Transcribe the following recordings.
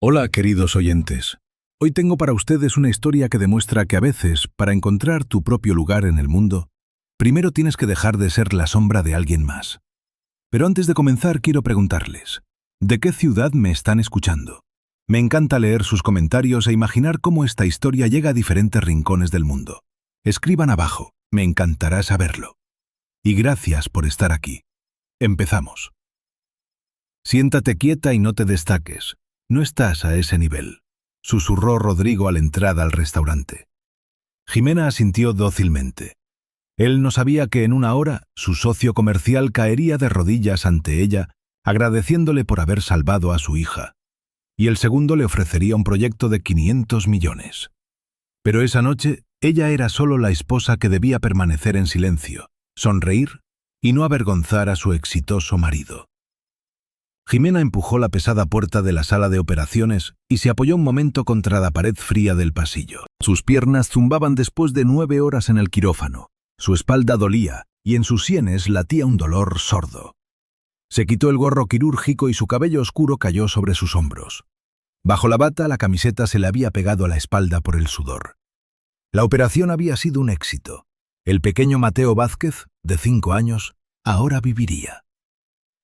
Hola, queridos oyentes. Hoy tengo para ustedes una historia que demuestra que a veces, para encontrar tu propio lugar en el mundo, primero tienes que dejar de ser la sombra de alguien más. Pero antes de comenzar, quiero preguntarles, ¿de qué ciudad me están escuchando? Me encanta leer sus comentarios e imaginar cómo esta historia llega a diferentes rincones del mundo. Escriban abajo, me encantará saberlo. Y gracias por estar aquí. Empezamos. Siéntate quieta y no te destaques. No estás a ese nivel, susurró Rodrigo a la entrada al restaurante. Jimena asintió dócilmente. Él no sabía que en una hora su socio comercial caería de rodillas ante ella, agradeciéndole por haber salvado a su hija. Y el segundo le ofrecería un proyecto de 500 millones. Pero esa noche, ella era solo la esposa que debía permanecer en silencio, sonreír y no avergonzar a su exitoso marido. Jimena empujó la pesada puerta de la sala de operaciones y se apoyó un momento contra la pared fría del pasillo. Sus piernas zumbaban después de 9 horas en el quirófano. Su espalda dolía y en sus sienes latía un dolor sordo. Se quitó el gorro quirúrgico y su cabello oscuro cayó sobre sus hombros. Bajo la bata, la camiseta se le había pegado a la espalda por el sudor. La operación había sido un éxito. El pequeño Mateo Vázquez, de 5 años, ahora viviría.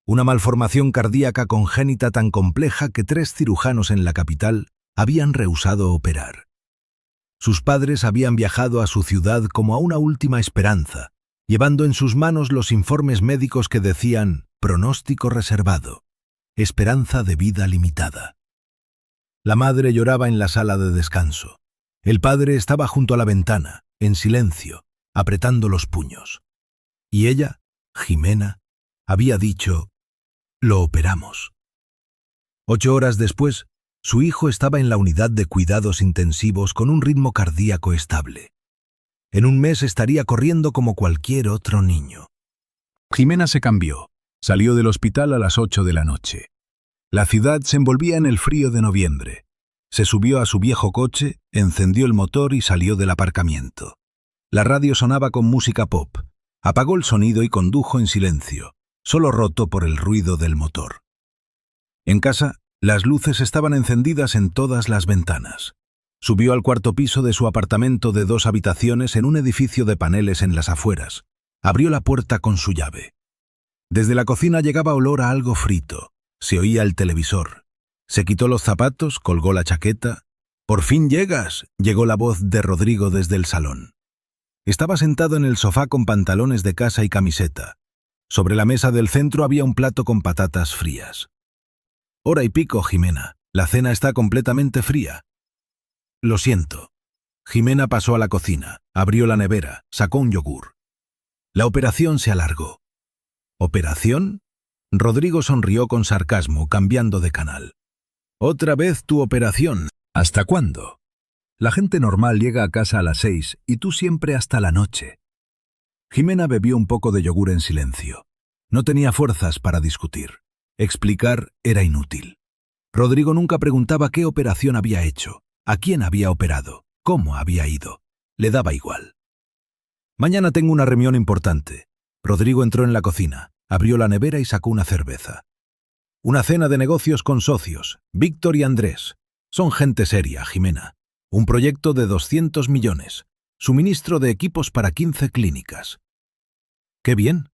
Una malformación cardíaca congénita tan compleja que 3 cirujanos en la capital habían rehusado operar. Sus padres habían viajado a su ciudad como a una última esperanza, llevando en sus manos los informes médicos que decían pronóstico reservado, esperanza de vida limitada. La madre lloraba en la sala de descanso. El padre estaba junto a la ventana, en silencio, apretando los puños. Y ella, Jimena, había dicho: «Lo operamos». 8 horas después, su hijo estaba en la unidad de cuidados intensivos con un ritmo cardíaco estable. En un mes estaría corriendo como cualquier otro niño. Jimena se cambió. Salió del hospital a las 8 de la noche. La ciudad se envolvía en el frío de noviembre. Se subió a su viejo coche, encendió el motor y salió del aparcamiento. La radio sonaba con música pop. Apagó el sonido y condujo en silencio, solo roto por el ruido del motor. En casa, las luces estaban encendidas en todas las ventanas. Subió al 4º piso de su apartamento de 2 habitaciones en un edificio de paneles en las afueras. Abrió la puerta con su llave. Desde la cocina llegaba olor a algo frito. Se oía el televisor. Se quitó los zapatos, colgó la chaqueta. «¡Por fin llegas!», llegó la voz de Rodrigo desde el salón. Estaba sentado en el sofá con pantalones de casa y camiseta. Sobre la mesa del centro había un plato con patatas frías. «Hora y pico, Jimena. La cena está completamente fría». «Lo siento». Jimena pasó a la cocina, abrió la nevera, sacó un yogur. La operación se alargó. «¿Operación?». Rodrigo sonrió con sarcasmo, cambiando de canal. «¿Otra vez tu operación? ¿Hasta cuándo? La gente normal llega a casa a las 6 y tú siempre hasta la noche». Jimena bebió un poco de yogur en silencio. No tenía fuerzas para discutir. Explicar era inútil. Rodrigo nunca preguntaba qué operación había hecho, a quién había operado, cómo había ido. Le daba igual. «Mañana tengo una reunión importante». Rodrigo entró en la cocina, abrió la nevera y sacó una cerveza. «Una cena de negocios con socios, Víctor y Andrés. Son gente seria, Jimena. Un proyecto de 200 millones. Suministro de equipos para 15 clínicas». «¡Qué bien!».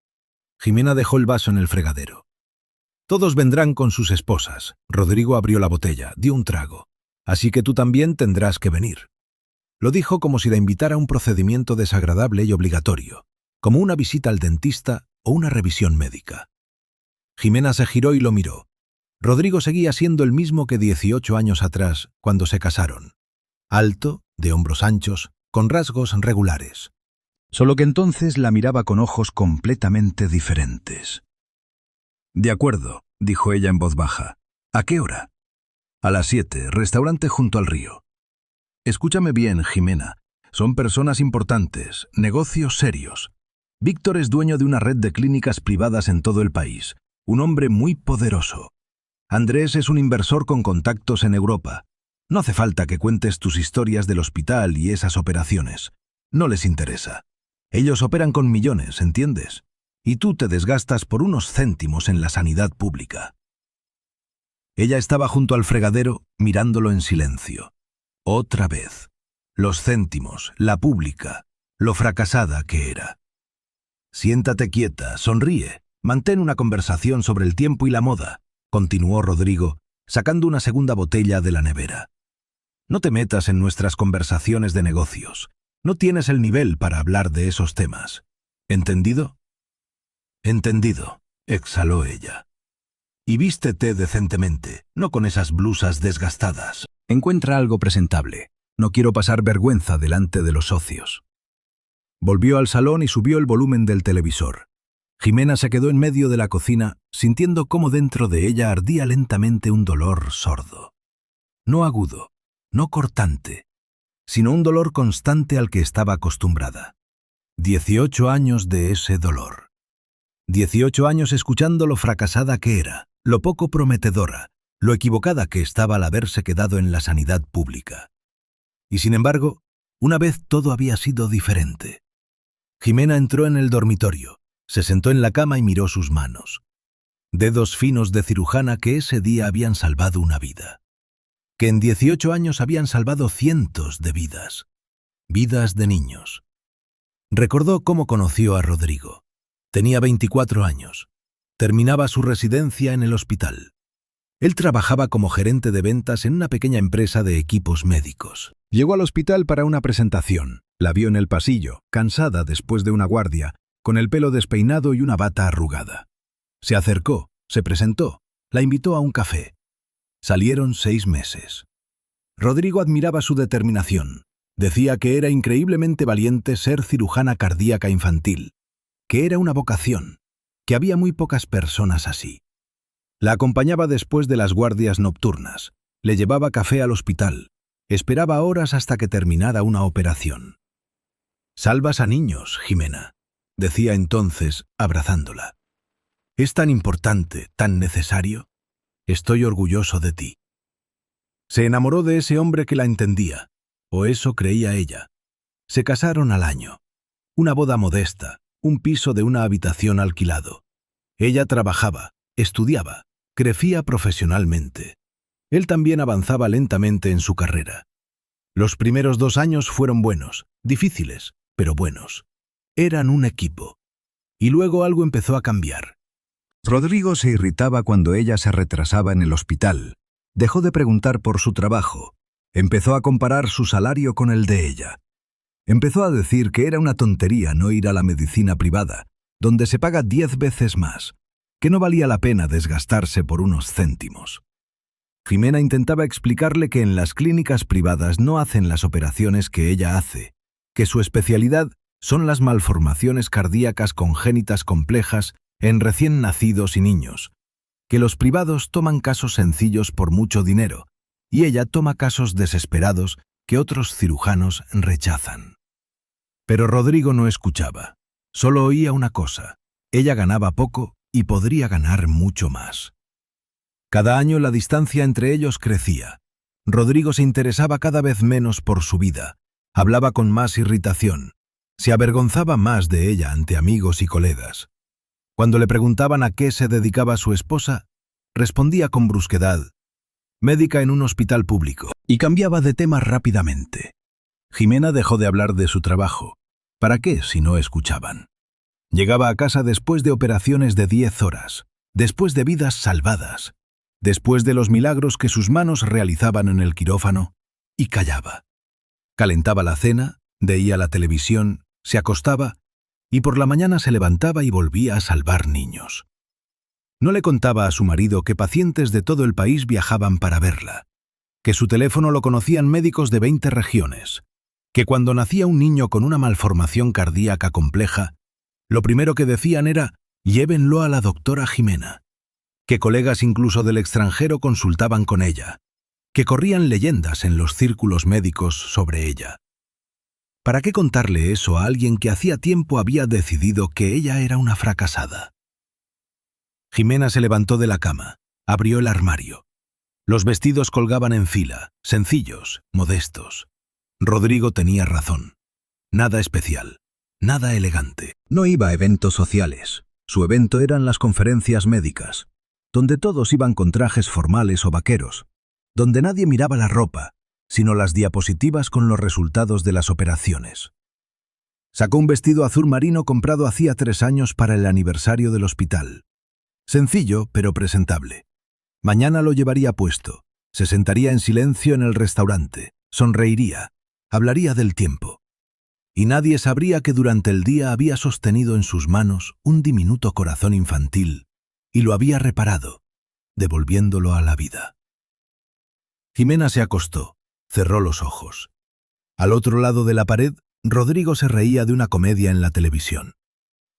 Jimena dejó el vaso en el fregadero. «Todos vendrán con sus esposas». Rodrigo abrió la botella, dio un trago. «Así que tú también tendrás que venir». Lo dijo como si la invitara a un procedimiento desagradable y obligatorio, como una visita al dentista o una revisión médica. Jimena se giró y lo miró. Rodrigo seguía siendo el mismo que 18 años atrás, cuando se casaron. Alto, de hombros anchos, con rasgos regulares. Solo que entonces la miraba con ojos completamente diferentes. «De acuerdo», dijo ella en voz baja. «¿A qué hora?» «A las 7, restaurante junto al río». «Escúchame bien, Jimena. Son personas importantes, negocios serios. Víctor es dueño de una red de clínicas privadas en todo el país, un hombre muy poderoso. Andrés es un inversor con contactos en Europa. No hace falta que cuentes tus historias del hospital y esas operaciones. No les interesa. Ellos operan con millones, ¿entiendes? Y tú te desgastas por unos céntimos en la sanidad pública». Ella estaba junto al fregadero, mirándolo en silencio. Otra vez. Los céntimos, la pública, lo fracasada que era. Siéntate quieta, sonríe, mantén una conversación sobre el tiempo y la moda, continuó Rodrigo, sacando una segunda botella de la nevera. No te metas en nuestras conversaciones de negocios. No tienes el nivel para hablar de esos temas. ¿Entendido? Entendido, exhaló ella. Y vístete decentemente, no con esas blusas desgastadas. Encuentra algo presentable. No quiero pasar vergüenza delante de los socios. Volvió al salón y subió el volumen del televisor. Jimena se quedó en medio de la cocina, sintiendo cómo dentro de ella ardía lentamente un dolor sordo. No agudo, no cortante, sino un dolor constante al que estaba acostumbrada. 18 años de ese dolor. 18 años escuchando lo fracasada que era, lo poco prometedora, lo equivocada que estaba al haberse quedado en la sanidad pública. Y sin embargo, una vez todo había sido diferente. Jimena entró en el dormitorio, se sentó en la cama y miró sus manos. Dedos finos de cirujana que ese día habían salvado una vida. Que en 18 años habían salvado cientos de vidas. Vidas de niños. Recordó cómo conoció a Rodrigo. Tenía 24 años. Terminaba su residencia en el hospital. Él trabajaba como gerente de ventas en una pequeña empresa de equipos médicos. Llegó al hospital para una presentación. La vio en el pasillo, cansada después de una guardia, con el pelo despeinado y una bata arrugada. Se acercó, se presentó, la invitó a un café. Salieron 6 meses. Rodrigo admiraba su determinación. Decía que era increíblemente valiente ser cirujana cardíaca infantil, que era una vocación, que había muy pocas personas así. La acompañaba después de las guardias nocturnas, le llevaba café al hospital, esperaba horas hasta que terminara una operación. «Salvas a niños, Jimena», decía entonces, abrazándola. «Es tan importante, tan necesario. Estoy orgulloso de ti». Se enamoró de ese hombre que la entendía, o eso creía ella. Se casaron al año. Una boda modesta, un piso de una habitación alquilado. Ella trabajaba, estudiaba, crecía profesionalmente. Él también avanzaba lentamente en su carrera. Los primeros 2 años fueron buenos, difíciles, pero buenos. Eran un equipo. Y luego algo empezó a cambiar. Rodrigo se irritaba cuando ella se retrasaba en el hospital. Dejó de preguntar por su trabajo. Empezó a comparar su salario con el de ella. Empezó a decir que era una tontería no ir a la medicina privada, donde se paga 10 veces más, que no valía la pena desgastarse por unos céntimos. Jimena intentaba explicarle que en las clínicas privadas no hacen las operaciones que ella hace, que su especialidad son las malformaciones cardíacas congénitas complejas en recién nacidos y niños, que los privados toman casos sencillos por mucho dinero, y ella toma casos desesperados que otros cirujanos rechazan. Pero Rodrigo no escuchaba. Solo oía una cosa: ella ganaba poco y podría ganar mucho más. Cada año la distancia entre ellos crecía. Rodrigo se interesaba cada vez menos por su vida, hablaba con más irritación, se avergonzaba más de ella ante amigos y colegas. Cuando le preguntaban a qué se dedicaba su esposa, respondía con brusquedad: médica en un hospital público, y cambiaba de tema rápidamente. Jimena dejó de hablar de su trabajo. ¿Para qué si no escuchaban? Llegaba a casa después de operaciones de 10 horas, después de vidas salvadas, después de los milagros que sus manos realizaban en el quirófano, y callaba. Calentaba la cena, veía la televisión, se acostaba, y por la mañana se levantaba y volvía a salvar niños. No le contaba a su marido que pacientes de todo el país viajaban para verla, que su teléfono lo conocían médicos de 20 regiones, que cuando nacía un niño con una malformación cardíaca compleja, lo primero que decían era: llévenlo a la doctora Jimena, que colegas incluso del extranjero consultaban con ella, que corrían leyendas en los círculos médicos sobre ella. ¿Para qué contarle eso a alguien que hacía tiempo había decidido que ella era una fracasada? Jimena se levantó de la cama, abrió el armario. Los vestidos colgaban en fila, sencillos, modestos. Rodrigo tenía razón. Nada especial, nada elegante. No iba a eventos sociales. Su evento eran las conferencias médicas. donde todos iban con trajes formales o vaqueros, donde nadie miraba la ropa, sino las diapositivas con los resultados de las operaciones. Sacó un vestido azul marino comprado hacía 3 años para el aniversario del hospital. Sencillo, pero presentable. Mañana lo llevaría puesto, se sentaría en silencio en el restaurante, sonreiría, hablaría del tiempo. Y nadie sabría que durante el día había sostenido en sus manos un diminuto corazón infantil y lo había reparado, devolviéndolo a la vida. Jimena se acostó, cerró los ojos. Al otro lado de la pared, Rodrigo se reía de una comedia en la televisión.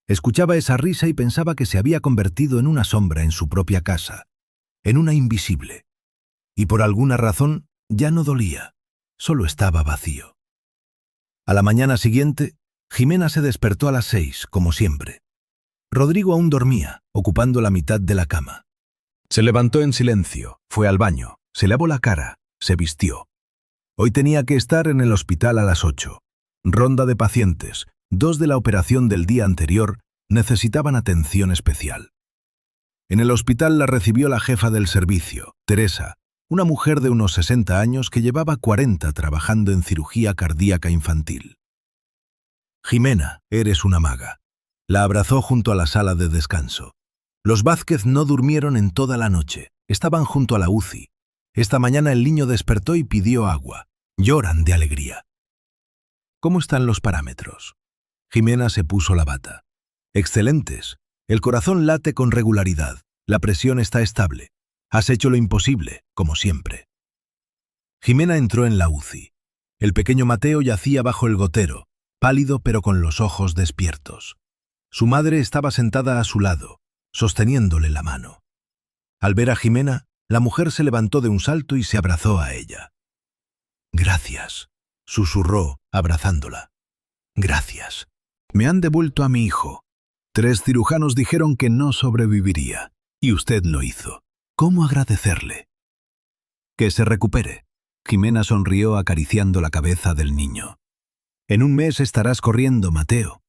Escuchaba esa risa y pensaba que se había convertido en una sombra en su propia casa, en una invisible. Y por alguna razón ya no dolía, solo estaba vacío. A la mañana siguiente, Jimena se despertó a las 6, como siempre. Rodrigo aún dormía, ocupando la mitad de la cama. Se levantó en silencio, fue al baño, se lavó la cara, se vistió. Hoy tenía que estar en el hospital a las 8. Ronda de pacientes, 2 de la operación del día anterior, necesitaban atención especial. En el hospital la recibió la jefa del servicio, Teresa, una mujer de unos 60 años que llevaba 40 trabajando en cirugía cardíaca infantil. Jimena, eres una maga. La abrazó junto a la sala de descanso. Los Vázquez no durmieron en toda la noche. Estaban junto a la UCI. Esta mañana el niño despertó y pidió agua. Lloran de alegría. ¿Cómo están los parámetros? Jimena se puso la bata. Excelentes. El corazón late con regularidad. La presión está estable. Has hecho lo imposible, como siempre. Jimena entró en la UCI. El pequeño Mateo yacía bajo el gotero, pálido pero con los ojos despiertos. Su madre estaba sentada a su lado, sosteniéndole la mano. Al ver a Jimena, la mujer se levantó de un salto y se abrazó a ella. «Gracias», susurró, abrazándola. «Gracias. Me han devuelto a mi hijo. 3 cirujanos dijeron que no sobreviviría, y usted lo hizo. ¿Cómo agradecerle?» «Que se recupere». Jimena sonrió acariciando la cabeza del niño. «En un mes estarás corriendo, Mateo».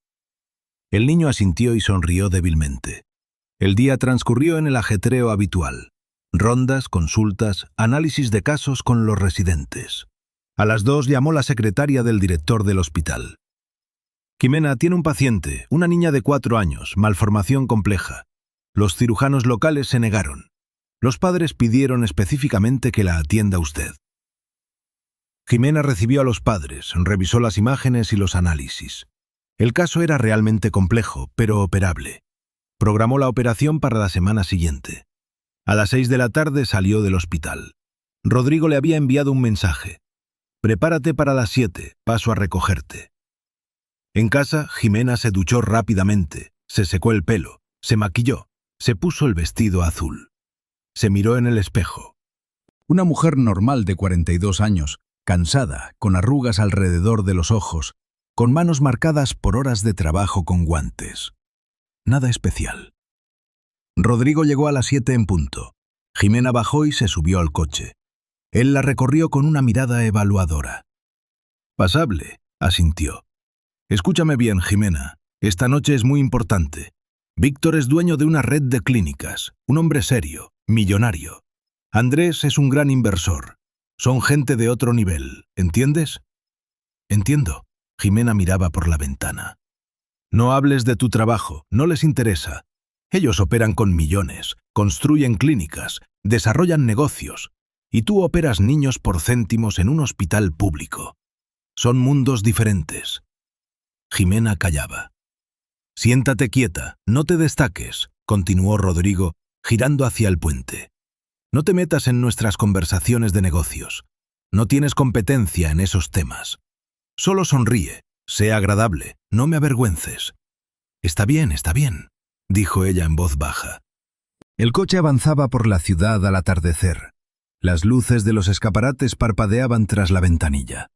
El niño asintió y sonrió débilmente. El día transcurrió en el ajetreo habitual. Rondas, consultas, análisis de casos con los residentes. A las 2 llamó la secretaria del director del hospital. «Jimena tiene un paciente, una niña de 4 años, malformación compleja. Los cirujanos locales se negaron. Los padres pidieron específicamente que la atienda usted». Jimena recibió a los padres, revisó las imágenes y los análisis. El caso era realmente complejo, pero operable. Programó la operación para la semana siguiente. A las 6 de la tarde salió del hospital. Rodrigo le había enviado un mensaje. «Prepárate para las 7, paso a recogerte». En casa, Jimena se duchó rápidamente, se secó el pelo, se maquilló, se puso el vestido azul. Se miró en el espejo. Una mujer normal de 42 años, cansada, con arrugas alrededor de los ojos, con manos marcadas por horas de trabajo con guantes. Nada especial. Rodrigo llegó a las 7 en punto. Jimena bajó y se subió al coche. Él la recorrió con una mirada evaluadora. «Pasable», asintió. «Escúchame bien, Jimena. Esta noche es muy importante. Víctor es dueño de una red de clínicas, un hombre serio, millonario. Andrés es un gran inversor. Son gente de otro nivel, ¿entiendes?» «Entiendo». Jimena miraba por la ventana. «No hables de tu trabajo, no les interesa. Ellos operan con millones, construyen clínicas, desarrollan negocios, y tú operas niños por céntimos en un hospital público. Son mundos diferentes». Jimena callaba. «Siéntate quieta, no te destaques», continuó Rodrigo, girando hacia el puente. «No te metas en nuestras conversaciones de negocios. No tienes competencia en esos temas. Solo sonríe, sé agradable, no me avergüences». Está bien», dijo ella en voz baja. El coche avanzaba por la ciudad al atardecer. Las luces de los escaparates parpadeaban tras la ventanilla.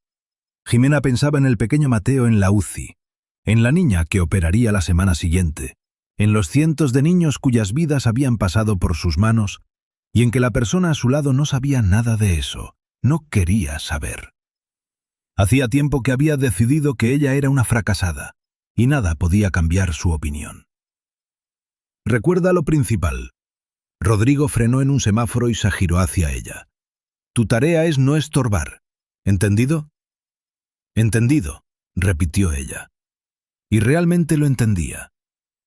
Jimena pensaba en el pequeño Mateo en la UCI, en la niña que operaría la semana siguiente, en los cientos de niños cuyas vidas habían pasado por sus manos y en que la persona a su lado no sabía nada de eso, no quería saber. Hacía tiempo que había decidido que ella era una fracasada y nada podía cambiar su opinión. «Recuerda lo principal. Rodrigo frenó en un semáforo y se giró hacia ella. Tu tarea es no estorbar. ¿Entendido? Entendido, repitió ella. Y realmente lo entendía.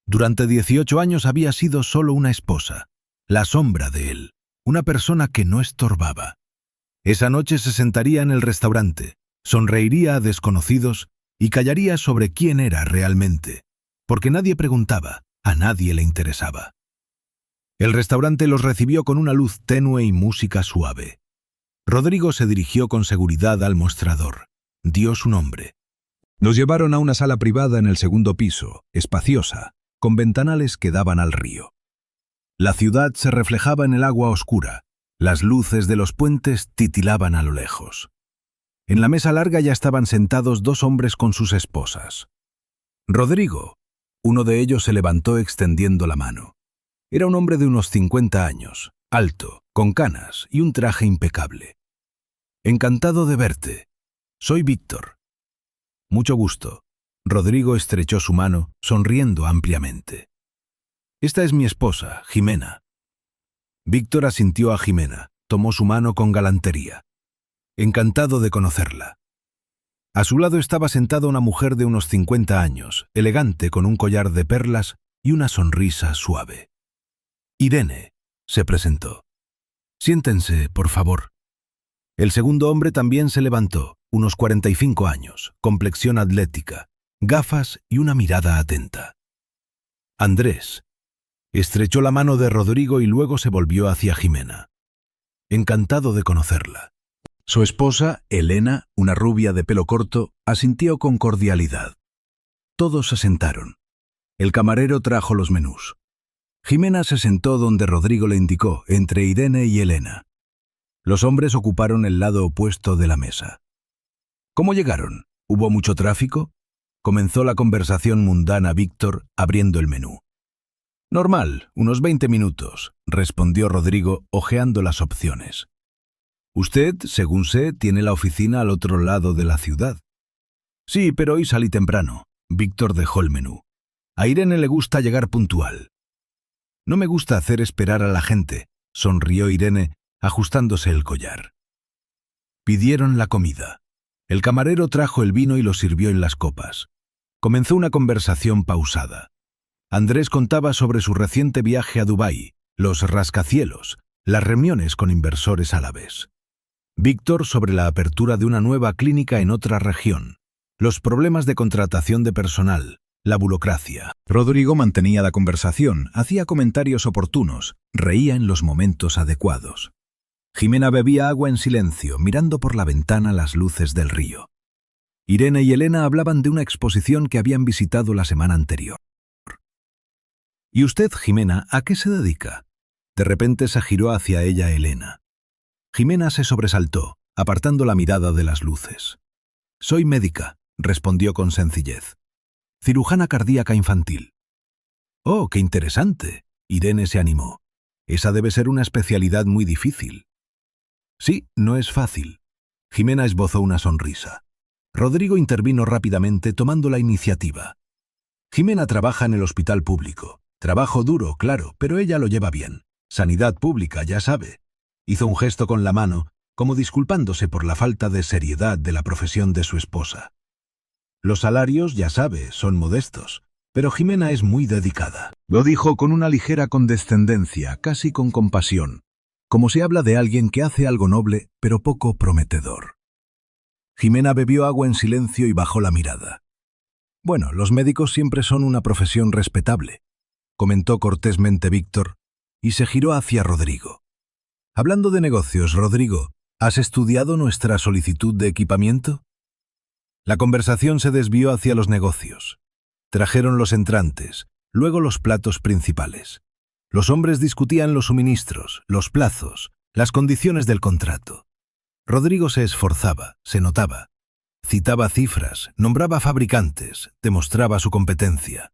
Durante 18 años había sido solo una esposa, la sombra de él, una persona que no estorbaba. Esa noche se sentaría en el restaurante, sonreiría a desconocidos y callaría sobre quién era realmente, porque nadie preguntaba, a nadie le interesaba. El restaurante los recibió con una luz tenue y música suave. Rodrigo se dirigió con seguridad al mostrador. Dio su nombre. Los llevaron a una sala privada en el segundo piso, espaciosa, con ventanales que daban al río. La ciudad se reflejaba en el agua oscura. Las luces de los puentes titilaban a lo lejos. En la mesa larga ya estaban sentados dos hombres con sus esposas. Rodrigo. Uno de ellos se levantó extendiendo la mano. Era un hombre de unos 50 años, alto, con canas y un traje impecable. Encantado de verte. Soy Víctor. Mucho gusto. Rodrigo estrechó su mano, sonriendo ampliamente. Esta es mi esposa, Jimena. Víctor asintió a Jimena, tomó su mano con galantería. Encantado de conocerla. A su lado estaba sentada una mujer de unos 50 años, elegante con un collar de perlas y una sonrisa suave. Irene, se presentó. Siéntense, por favor. El segundo hombre también se levantó, unos 45 años, complexión atlética, gafas y una mirada atenta. Andrés. Estrechó la mano de Rodrigo y luego se volvió hacia Jimena. Encantado de conocerla. Su esposa, Elena, una rubia de pelo corto, asintió con cordialidad. Todos se sentaron. El camarero trajo los menús. Jimena se sentó donde Rodrigo le indicó, entre Irene y Elena. Los hombres ocuparon el lado opuesto de la mesa. ¿Cómo llegaron? ¿Hubo mucho tráfico? Comenzó la conversación mundana Víctor, abriendo el menú. Normal, unos 20 minutos, respondió Rodrigo, hojeando las opciones. Usted, según sé, tiene la oficina al otro lado de la ciudad. Sí, pero hoy salí temprano. Víctor dejó el menú. A Irene le gusta llegar puntual. No me gusta hacer esperar a la gente, sonrió Irene, ajustándose el collar. Pidieron la comida. El camarero trajo el vino y lo sirvió en las copas. Comenzó una conversación pausada. Andrés contaba sobre su reciente viaje a Dubái, los rascacielos, las reuniones con inversores árabes. Víctor sobre la apertura de una nueva clínica en otra región, los problemas de contratación de personal, la burocracia. Rodrigo mantenía la conversación, hacía comentarios oportunos, reía en los momentos adecuados. Jimena bebía agua en silencio, mirando por la ventana las luces del río. Irene y Elena hablaban de una exposición que habían visitado la semana anterior. ¿Y usted, Jimena, a qué se dedica? De repente se giró hacia ella Elena. Jimena se sobresaltó, apartando la mirada de las luces. Soy médica, respondió con sencillez. Cirujana cardíaca infantil. Oh, qué interesante. Irene se animó. Esa debe ser una especialidad muy difícil. Sí, no es fácil. Jimena esbozó una sonrisa. Rodrigo intervino rápidamente tomando la iniciativa. Jimena trabaja en el hospital público. Trabajo duro, claro, pero ella lo lleva bien. Sanidad pública, ya sabe. Hizo un gesto con la mano, como disculpándose por la falta de seriedad de la profesión de su esposa. Los salarios, ya sabe, son modestos, pero Jimena es muy dedicada. Lo dijo con una ligera condescendencia, casi con compasión, como se habla de alguien que hace algo noble, pero poco prometedor. Jimena bebió agua en silencio y bajó la mirada. Bueno, los médicos siempre son una profesión respetable, comentó cortésmente Víctor, y se giró hacia Rodrigo. Hablando de negocios, Rodrigo, ¿has estudiado nuestra solicitud de equipamiento? La conversación se desvió hacia los negocios. Trajeron los entrantes, luego los platos principales. Los hombres discutían los suministros, los plazos, las condiciones del contrato. Rodrigo se esforzaba, se notaba. Citaba cifras, nombraba fabricantes, demostraba su competencia.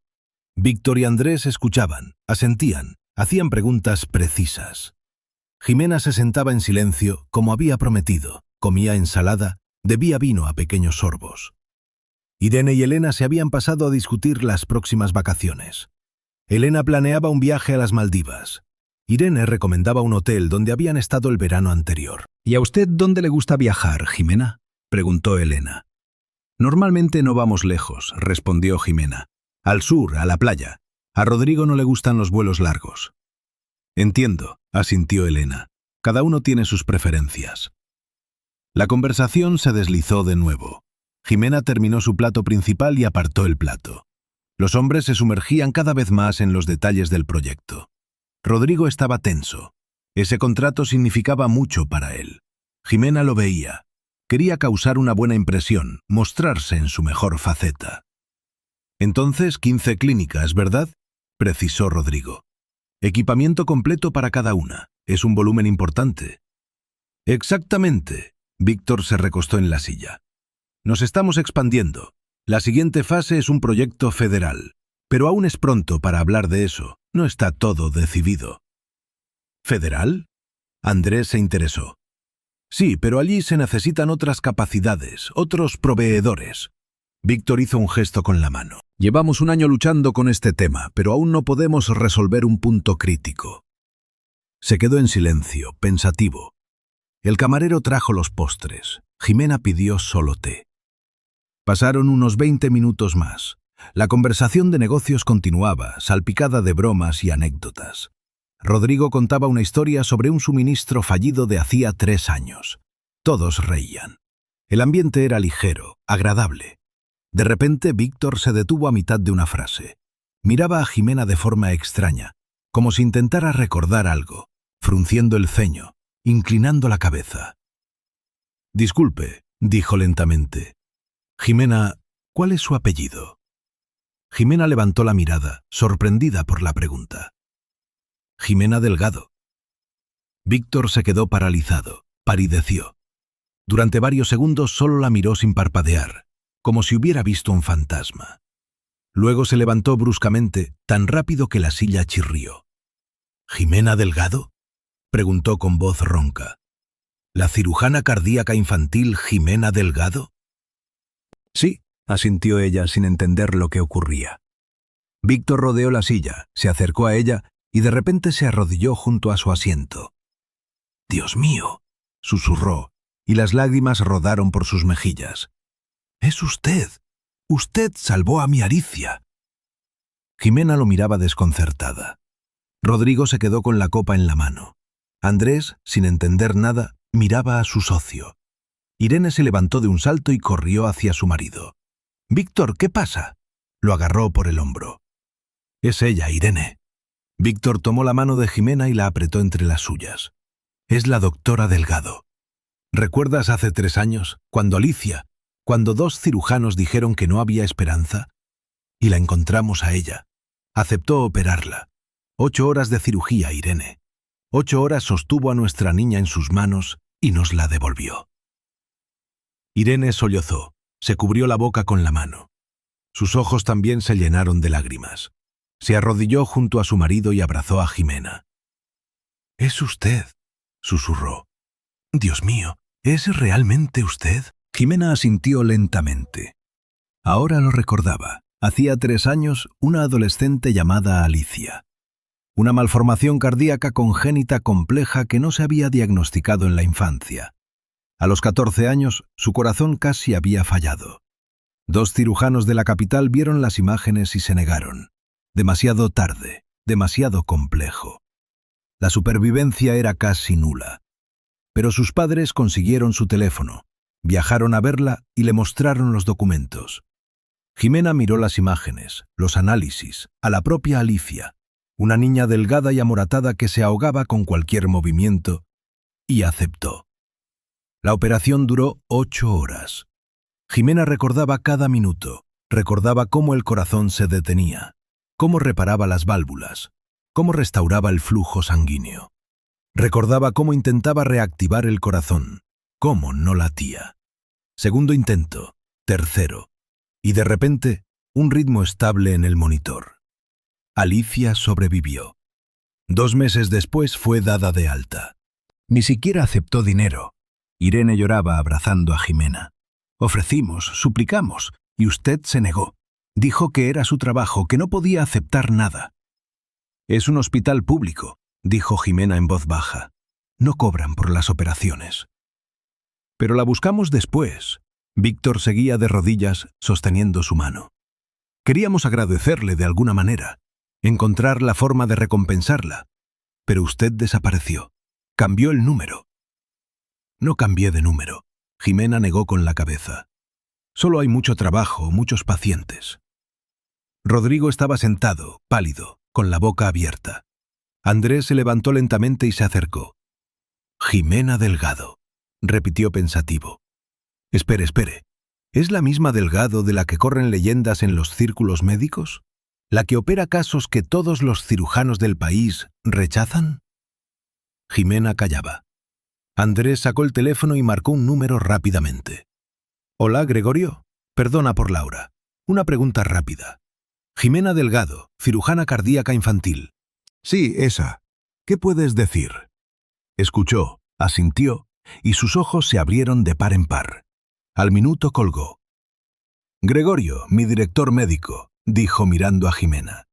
Víctor y Andrés escuchaban, asentían, hacían preguntas precisas. Jimena se sentaba en silencio, como había prometido, comía ensalada, bebía vino a pequeños sorbos. Irene y Elena se habían pasado a discutir las próximas vacaciones. Elena planeaba un viaje a las Maldivas. Irene recomendaba un hotel donde habían estado el verano anterior. ¿Y a usted dónde le gusta viajar, Jimena?, preguntó Elena. Normalmente no vamos lejos, respondió Jimena. Al sur, a la playa. A Rodrigo no le gustan los vuelos largos. Entiendo, asintió Elena. Cada uno tiene sus preferencias. La conversación se deslizó de nuevo. Jimena terminó su plato principal y apartó el plato. Los hombres se sumergían cada vez más en los detalles del proyecto. Rodrigo estaba tenso. Ese contrato significaba mucho para él. Jimena lo veía. Quería causar una buena impresión, mostrarse en su mejor faceta. Entonces, 15 clínicas, ¿verdad?, precisó Rodrigo. Equipamiento completo para cada una. Es un volumen importante. Exactamente. Víctor se recostó en la silla. Nos estamos expandiendo. La siguiente fase es un proyecto federal. Pero aún es pronto para hablar de eso. No está todo decidido. ¿Federal? Andrés se interesó. Sí, pero allí se necesitan otras capacidades, otros proveedores. Víctor hizo un gesto con la mano. Llevamos un año luchando con este tema, pero aún no podemos resolver un punto crítico. Se quedó en silencio, pensativo. El camarero trajo los postres. Jimena pidió solo té. Pasaron unos 20 minutos más. La conversación de negocios continuaba, salpicada de bromas y anécdotas. Rodrigo contaba una historia sobre un suministro fallido de hacía 3 años. Todos reían. El ambiente era ligero, agradable. De repente, Víctor se detuvo a mitad de una frase. Miraba a Jimena de forma extraña, como si intentara recordar algo, frunciendo el ceño, inclinando la cabeza. «Disculpe», dijo lentamente. «Jimena, ¿cuál es su apellido?» Jimena levantó la mirada, sorprendida por la pregunta. «Jimena Delgado». Víctor se quedó paralizado, palideció. Durante varios segundos solo la miró sin parpadear, como si hubiera visto un fantasma. Luego se levantó bruscamente, tan rápido que la silla chirrió. «¿Jimena Delgado?», preguntó con voz ronca. «¿La cirujana cardíaca infantil Jimena Delgado?» Sí, asintió ella sin entender lo que ocurría. Víctor rodeó la silla, se acercó a ella y de repente se arrodilló junto a su asiento. «Dios mío», susurró, y las lágrimas rodaron por sus mejillas. «Es usted. Usted salvó a mi Alicia». Jimena lo miraba desconcertada. Rodrigo se quedó con la copa en la mano. Andrés, sin entender nada, miraba a su socio. Irene se levantó de un salto y corrió hacia su marido. «Víctor, ¿qué pasa?». Lo agarró por el hombro. «Es ella, Irene». Víctor tomó la mano de Jimena y la apretó entre las suyas. «Es la doctora Delgado. ¿Recuerdas hace 3 años, cuando cuando 2 cirujanos dijeron que no había esperanza? Y la encontramos a ella. Aceptó operarla. 8 horas de cirugía, Irene. 8 horas sostuvo a nuestra niña en sus manos y nos la devolvió». Irene sollozó, se cubrió la boca con la mano. Sus ojos también se llenaron de lágrimas. Se arrodilló junto a su marido y abrazó a Jimena. «Es usted», susurró. «Dios mío, ¿es realmente usted?». Jimena asintió lentamente. Ahora lo recordaba. Hacía 3 años, una adolescente llamada Alicia. Una malformación cardíaca congénita compleja que no se había diagnosticado en la infancia. A los 14 años, su corazón casi había fallado. 2 cirujanos de la capital vieron las imágenes y se negaron. Demasiado tarde, demasiado complejo. La supervivencia era casi nula. Pero sus padres consiguieron su teléfono, viajaron a verla y le mostraron los documentos. Jimena miró las imágenes, los análisis, a la propia Alicia, una niña delgada y amoratada que se ahogaba con cualquier movimiento, y aceptó. La operación duró 8 horas. Jimena recordaba cada minuto, recordaba cómo el corazón se detenía, cómo reparaba las válvulas, cómo restauraba el flujo sanguíneo. Recordaba cómo intentaba reactivar el corazón, cómo no latía. Segundo intento, tercero, y de repente, un ritmo estable en el monitor. Alicia sobrevivió. 2 meses después fue dada de alta. Ni siquiera aceptó dinero. Irene lloraba abrazando a Jimena. Ofrecimos, suplicamos, y usted se negó. Dijo que era su trabajo, que no podía aceptar nada. Es un hospital público. dijo Jimena en voz baja. No cobran por las operaciones. Pero la buscamos después. Víctor seguía de rodillas sosteniendo su mano. Queríamos agradecerle de alguna manera, encontrar la forma de recompensarla, pero usted desapareció. Cambió el número. No cambié de número. Jimena negó con la cabeza. Solo hay mucho trabajo, muchos pacientes. Rodrigo estaba sentado, pálido, con la boca abierta. Andrés se levantó lentamente y se acercó. Jimena Delgado, repitió pensativo. Espere. ¿Es la misma Delgado de la que corren leyendas en los círculos médicos? ¿La que opera casos que todos los cirujanos del país rechazan? Jimena callaba. Andrés sacó el teléfono y marcó un número rápidamente. Hola, Gregorio. Perdona por la hora. Una pregunta rápida. Jimena Delgado, cirujana cardíaca infantil. Sí, esa. ¿Qué puedes decir? Escuchó, asintió, y sus ojos se abrieron de par en par. Al minuto colgó. Gregorio, mi director médico, dijo mirando a Jimena.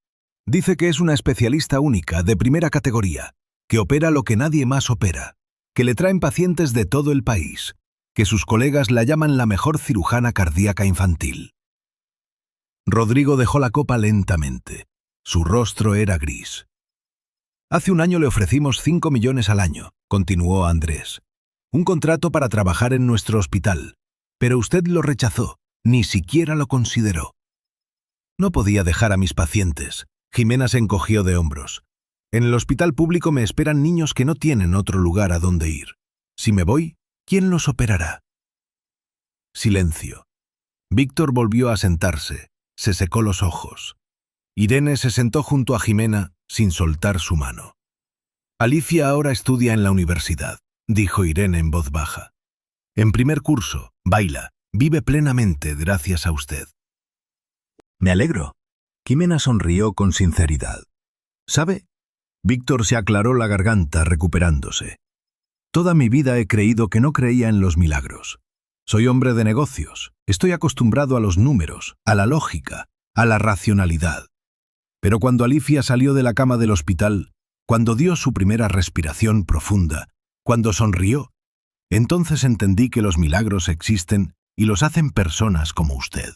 Dice que es una especialista única, de primera categoría, que opera lo que nadie más opera, que le traen pacientes de todo el país, que sus colegas la llaman la mejor cirujana cardíaca infantil. Rodrigo dejó la copa lentamente. Su rostro era gris. Hace un año le ofrecimos 5 millones al año, continuó Andrés. Un contrato para trabajar en nuestro hospital, pero usted lo rechazó, ni siquiera lo consideró. No podía dejar a mis pacientes. Jimena se encogió de hombros. En el hospital público me esperan niños que no tienen otro lugar a donde ir. Si me voy, ¿quién los operará? Silencio. Víctor volvió a sentarse. Se secó los ojos. Irene se sentó junto a Jimena sin soltar su mano. Alicia ahora estudia en la universidad, dijo Irene en voz baja. En primer curso, baila, vive plenamente gracias a usted. Me alegro. Jimena sonrió con sinceridad. ¿Sabe? Víctor se aclaró la garganta recuperándose. Toda mi vida he creído que no creía en los milagros. Soy hombre de negocios, estoy acostumbrado a los números, a la lógica, a la racionalidad. Pero cuando Alicia salió de la cama del hospital, cuando dio su primera respiración profunda, cuando sonrió, entonces entendí que los milagros existen y los hacen personas como usted.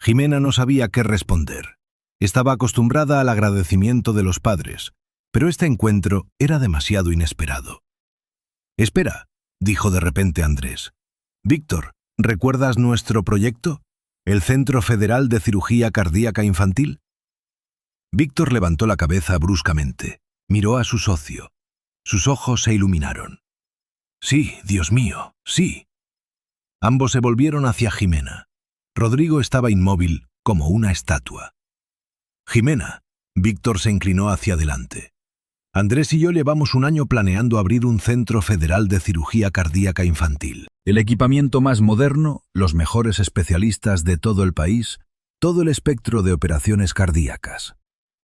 Jimena no sabía qué responder. Estaba acostumbrada al agradecimiento de los padres, pero este encuentro era demasiado inesperado. Espera, dijo de repente Andrés. Víctor, ¿recuerdas nuestro proyecto? ¿El Centro Federal de Cirugía Cardíaca Infantil? Víctor levantó la cabeza bruscamente. Miró a su socio. Sus ojos se iluminaron. Sí, Dios mío, sí. Ambos se volvieron hacia Jimena. Rodrigo estaba inmóvil, como una estatua. Jimena, Víctor se inclinó hacia adelante. Andrés y yo llevamos un año planeando abrir un Centro Federal de Cirugía Cardíaca Infantil. El equipamiento más moderno, los mejores especialistas de todo el país, todo el espectro de operaciones cardíacas.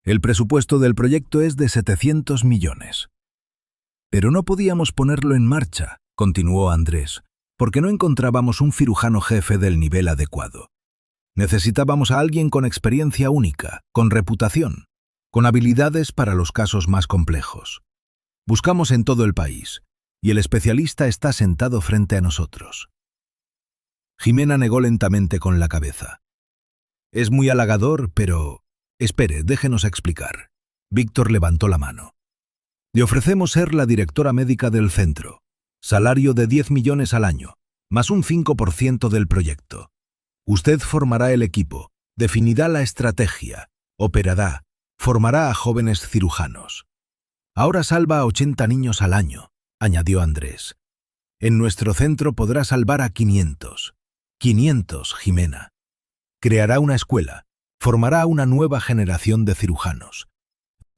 El presupuesto del proyecto es de 700 millones. Pero no podíamos ponerlo en marcha, continuó Andrés, porque no encontrábamos un cirujano jefe del nivel adecuado. Necesitábamos a alguien con experiencia única, con reputación, con habilidades para los casos más complejos. Buscamos en todo el país, y el especialista está sentado frente a nosotros. Jimena negó lentamente con la cabeza. Es muy halagador, pero... Espere, déjenos explicar. Víctor levantó la mano. Le ofrecemos ser la directora médica del centro. Salario de 10 millones al año, más un 5% del proyecto. Usted formará el equipo, definirá la estrategia, operará, formará a jóvenes cirujanos. Ahora salva a 80 niños al año, añadió Andrés. En nuestro centro podrá salvar a 500. 500, Jimena. Creará una escuela, formará una nueva generación de cirujanos.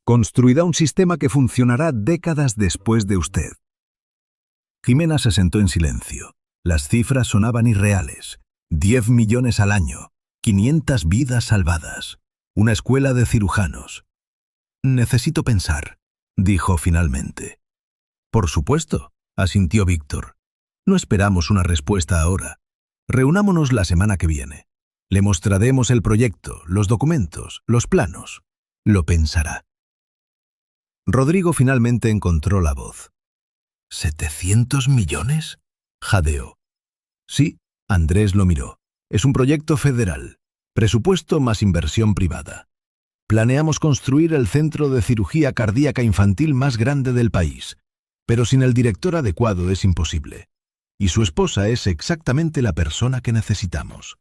Construirá un sistema que funcionará décadas después de usted. Jimena se sentó en silencio. Las cifras sonaban irreales. 10 millones al año, 500 vidas salvadas, una escuela de cirujanos. Necesito pensar, dijo finalmente. Por supuesto, asintió Víctor. No esperamos una respuesta ahora. Reunámonos la semana que viene. Le mostraremos el proyecto, los documentos, los planos. Lo pensará. Rodrigo finalmente encontró la voz. ¿700 millones? Jadeó. Sí, Andrés lo miró. Es un proyecto federal. Presupuesto más inversión privada. Planeamos construir el centro de cirugía cardíaca infantil más grande del país, pero sin el director adecuado es imposible. Y su esposa es exactamente la persona que necesitamos.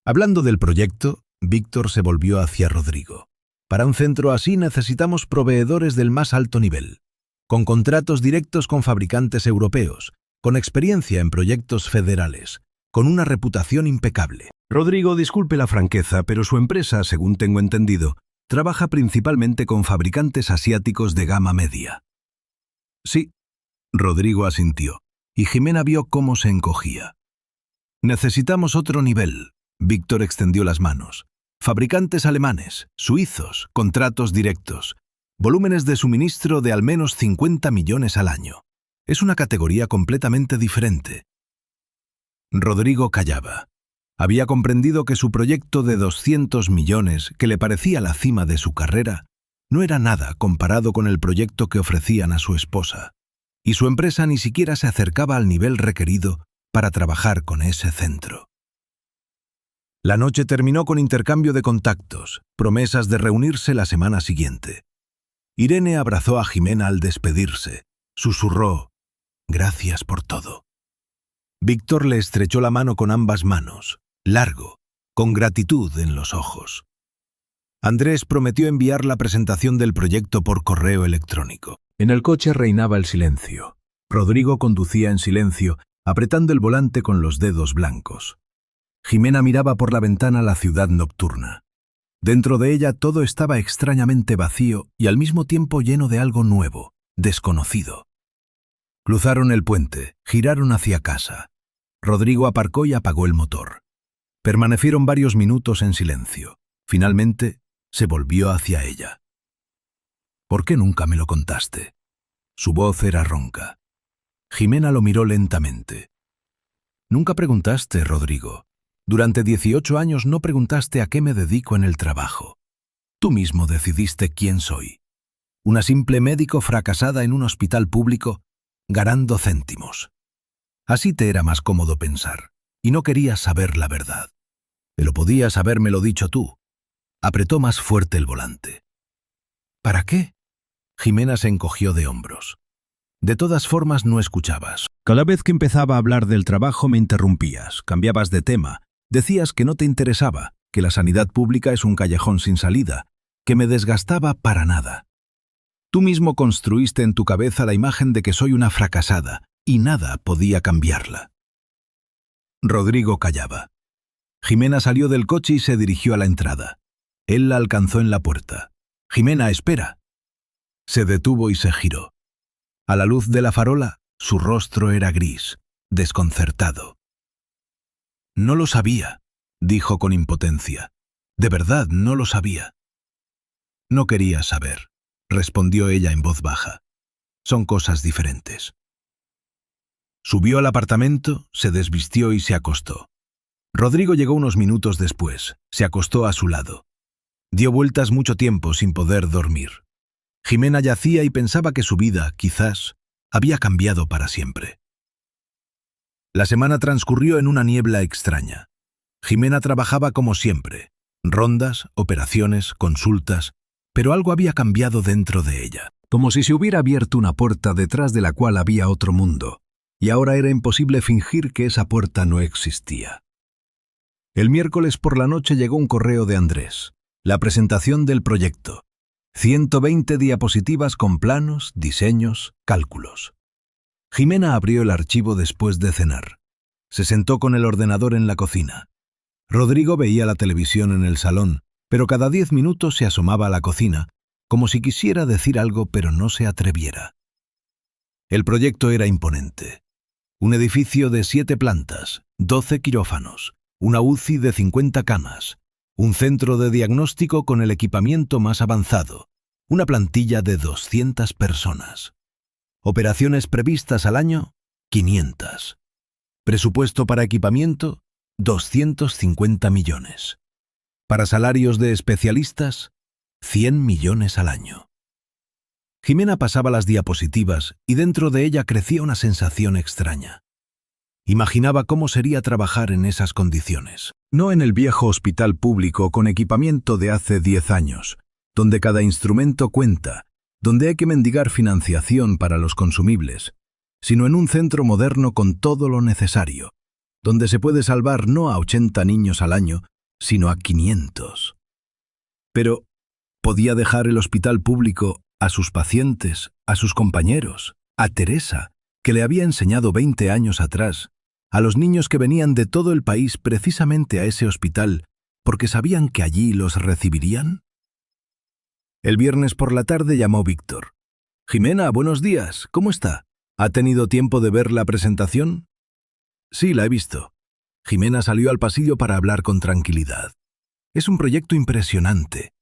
Hablando del proyecto, Víctor se volvió hacia Rodrigo. Para un centro así necesitamos proveedores del más alto nivel, con contratos directos con fabricantes europeos, con experiencia en proyectos federales, con una reputación impecable. Rodrigo, disculpe la franqueza, pero su empresa, según tengo entendido, trabaja principalmente con fabricantes asiáticos de gama media. Sí, Rodrigo asintió, y Jimena vio cómo se encogía. Necesitamos otro nivel. Víctor extendió las manos. Fabricantes alemanes, suizos, contratos directos, volúmenes de suministro de al menos 50 millones al año. Es una categoría completamente diferente. Rodrigo callaba. Había comprendido que su proyecto de 200 millones, que le parecía la cima de su carrera, no era nada comparado con el proyecto que ofrecían a su esposa, y su empresa ni siquiera se acercaba al nivel requerido para trabajar con ese centro. La noche terminó con intercambio de contactos, promesas de reunirse la semana siguiente. Irene abrazó a Jimena al despedirse, susurró: «Gracias por todo». Víctor le estrechó la mano con ambas manos, largo, con gratitud en los ojos. Andrés prometió enviar la presentación del proyecto por correo electrónico. En el coche reinaba el silencio. Rodrigo conducía en silencio, apretando el volante con los dedos blancos. Jimena miraba por la ventana la ciudad nocturna. Dentro de ella todo estaba extrañamente vacío y al mismo tiempo lleno de algo nuevo, desconocido. Cruzaron el puente, giraron hacia casa. Rodrigo aparcó y apagó el motor. Permanecieron varios minutos en silencio. Finalmente, se volvió hacia ella. «¿Por qué nunca me lo contaste?» Su voz era ronca. Jimena lo miró lentamente. «Nunca preguntaste, Rodrigo. Durante 18 años no preguntaste a qué me dedico en el trabajo. Tú mismo decidiste quién soy. Una simple médico fracasada en un hospital público, ganando céntimos. Así te era más cómodo pensar, y no querías saber la verdad. Pero podías habérmelo dicho tú». Apretó más fuerte el volante. «¿Para qué?» Jimena se encogió de hombros. «De todas formas no escuchabas. Cada vez que empezaba a hablar del trabajo me interrumpías, cambiabas de tema, decías que no te interesaba, que la sanidad pública es un callejón sin salida, que me desgastaba para nada. Tú mismo construiste en tu cabeza la imagen de que soy una fracasada, y nada podía cambiarla». Rodrigo callaba. Jimena salió del coche y se dirigió a la entrada. Él la alcanzó en la puerta. «Jimena, espera». Se detuvo y se giró. A la luz de la farola, su rostro era gris, desconcertado. «No lo sabía», dijo con impotencia. «De verdad, no lo sabía». «No quería saber», respondió ella en voz baja. «Son cosas diferentes». Subió al apartamento, se desvistió y se acostó. Rodrigo llegó unos minutos después, se acostó a su lado. Dio vueltas mucho tiempo sin poder dormir. Jimena yacía y pensaba que su vida, quizás, había cambiado para siempre. La semana transcurrió en una niebla extraña. Jimena trabajaba como siempre, rondas, operaciones, consultas, pero algo había cambiado dentro de ella, como si se hubiera abierto una puerta detrás de la cual había otro mundo, y ahora era imposible fingir que esa puerta no existía. El miércoles por la noche llegó un correo de Andrés. La presentación del proyecto. 120 diapositivas con planos, diseños, cálculos. Jimena abrió el archivo después de cenar. Se sentó con el ordenador en la cocina. Rodrigo veía la televisión en el salón, pero cada 10 minutos se asomaba a la cocina, como si quisiera decir algo pero no se atreviera. El proyecto era imponente. Un edificio de 7 plantas, 12 quirófanos, una UCI de 50 camas, un centro de diagnóstico con el equipamiento más avanzado, una plantilla de 200 personas. Operaciones previstas al año, 500. Presupuesto para equipamiento, 250 millones. Para salarios de especialistas, 100 millones al año. Jimena pasaba las diapositivas y dentro de ella crecía una sensación extraña. Imaginaba cómo sería trabajar en esas condiciones. No en el viejo hospital público con equipamiento de hace 10 años, donde cada instrumento cuenta, donde hay que mendigar financiación para los consumibles, sino en un centro moderno con todo lo necesario, donde se puede salvar no a 80 niños al año, sino a 500. Pero, ¿podía dejar el hospital público a sus pacientes, a sus compañeros, a Teresa, que le había enseñado 20 años atrás, a los niños que venían de todo el país precisamente a ese hospital porque sabían que allí los recibirían? El viernes por la tarde llamó Víctor. «Jimena, buenos días, ¿cómo está? ¿Ha tenido tiempo de ver la presentación?» «Sí, la he visto». Jimena salió al pasillo para hablar con tranquilidad. «Es un proyecto impresionante.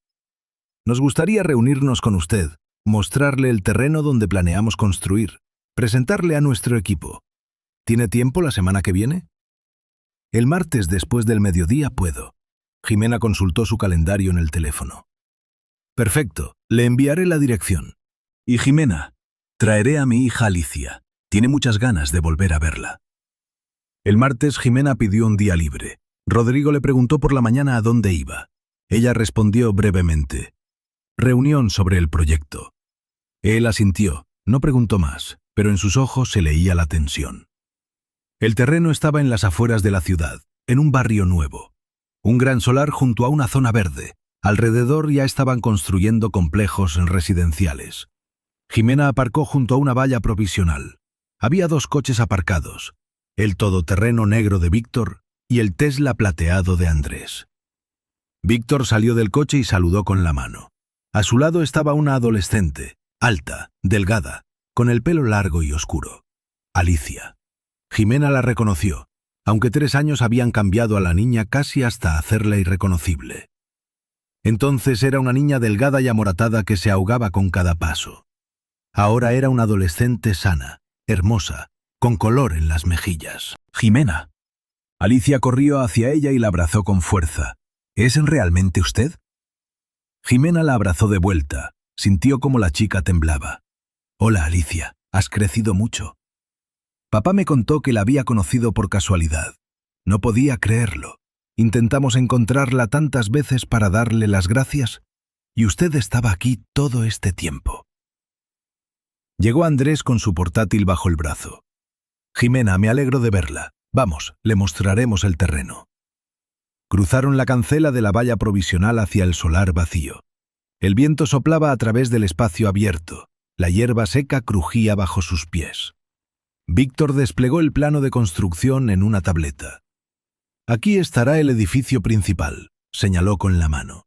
Nos gustaría reunirnos con usted, mostrarle el terreno donde planeamos construir, presentarle a nuestro equipo. ¿Tiene tiempo la semana que viene?» «El martes después del mediodía puedo». Jimena consultó su calendario en el teléfono. «Perfecto, le enviaré la dirección. Y Jimena, traeré a mi hija Alicia. Tiene muchas ganas de volver a verla». El martes Jimena pidió un día libre. Rodrigo le preguntó por la mañana a dónde iba. Ella respondió brevemente: «Reunión sobre el proyecto». Él asintió, no preguntó más, pero en sus ojos se leía la tensión. El terreno estaba en las afueras de la ciudad, en un barrio nuevo. Un gran solar junto a una zona verde. Alrededor ya estaban construyendo complejos residenciales. Jimena aparcó junto a una valla provisional. Había 2 coches aparcados, el todoterreno negro de Víctor y el Tesla plateado de Andrés. Víctor salió del coche y saludó con la mano. A su lado estaba una adolescente, alta, delgada, con el pelo largo y oscuro. Alicia. Jimena la reconoció, aunque 3 años habían cambiado a la niña casi hasta hacerla irreconocible. Entonces era una niña delgada y amoratada que se ahogaba con cada paso. Ahora era una adolescente sana, hermosa, con color en las mejillas. «Jimena». Alicia corrió hacia ella y la abrazó con fuerza. «¿Es realmente usted?» Jimena la abrazó de vuelta. Sintió como la chica temblaba. «Hola, Alicia, has crecido mucho». Papá me contó que la había conocido por casualidad. No podía creerlo. Intentamos encontrarla tantas veces para darle las gracias, y usted estaba aquí todo este tiempo. Llegó Andrés con su portátil bajo el brazo. «Jimena, me alegro de verla. Vamos, le mostraremos el terreno». Cruzaron la cancela de la valla provisional hacia el solar vacío. El viento soplaba a través del espacio abierto. La hierba seca crujía bajo sus pies. Víctor desplegó el plano de construcción en una tableta. «Aquí estará el edificio principal», señaló con la mano.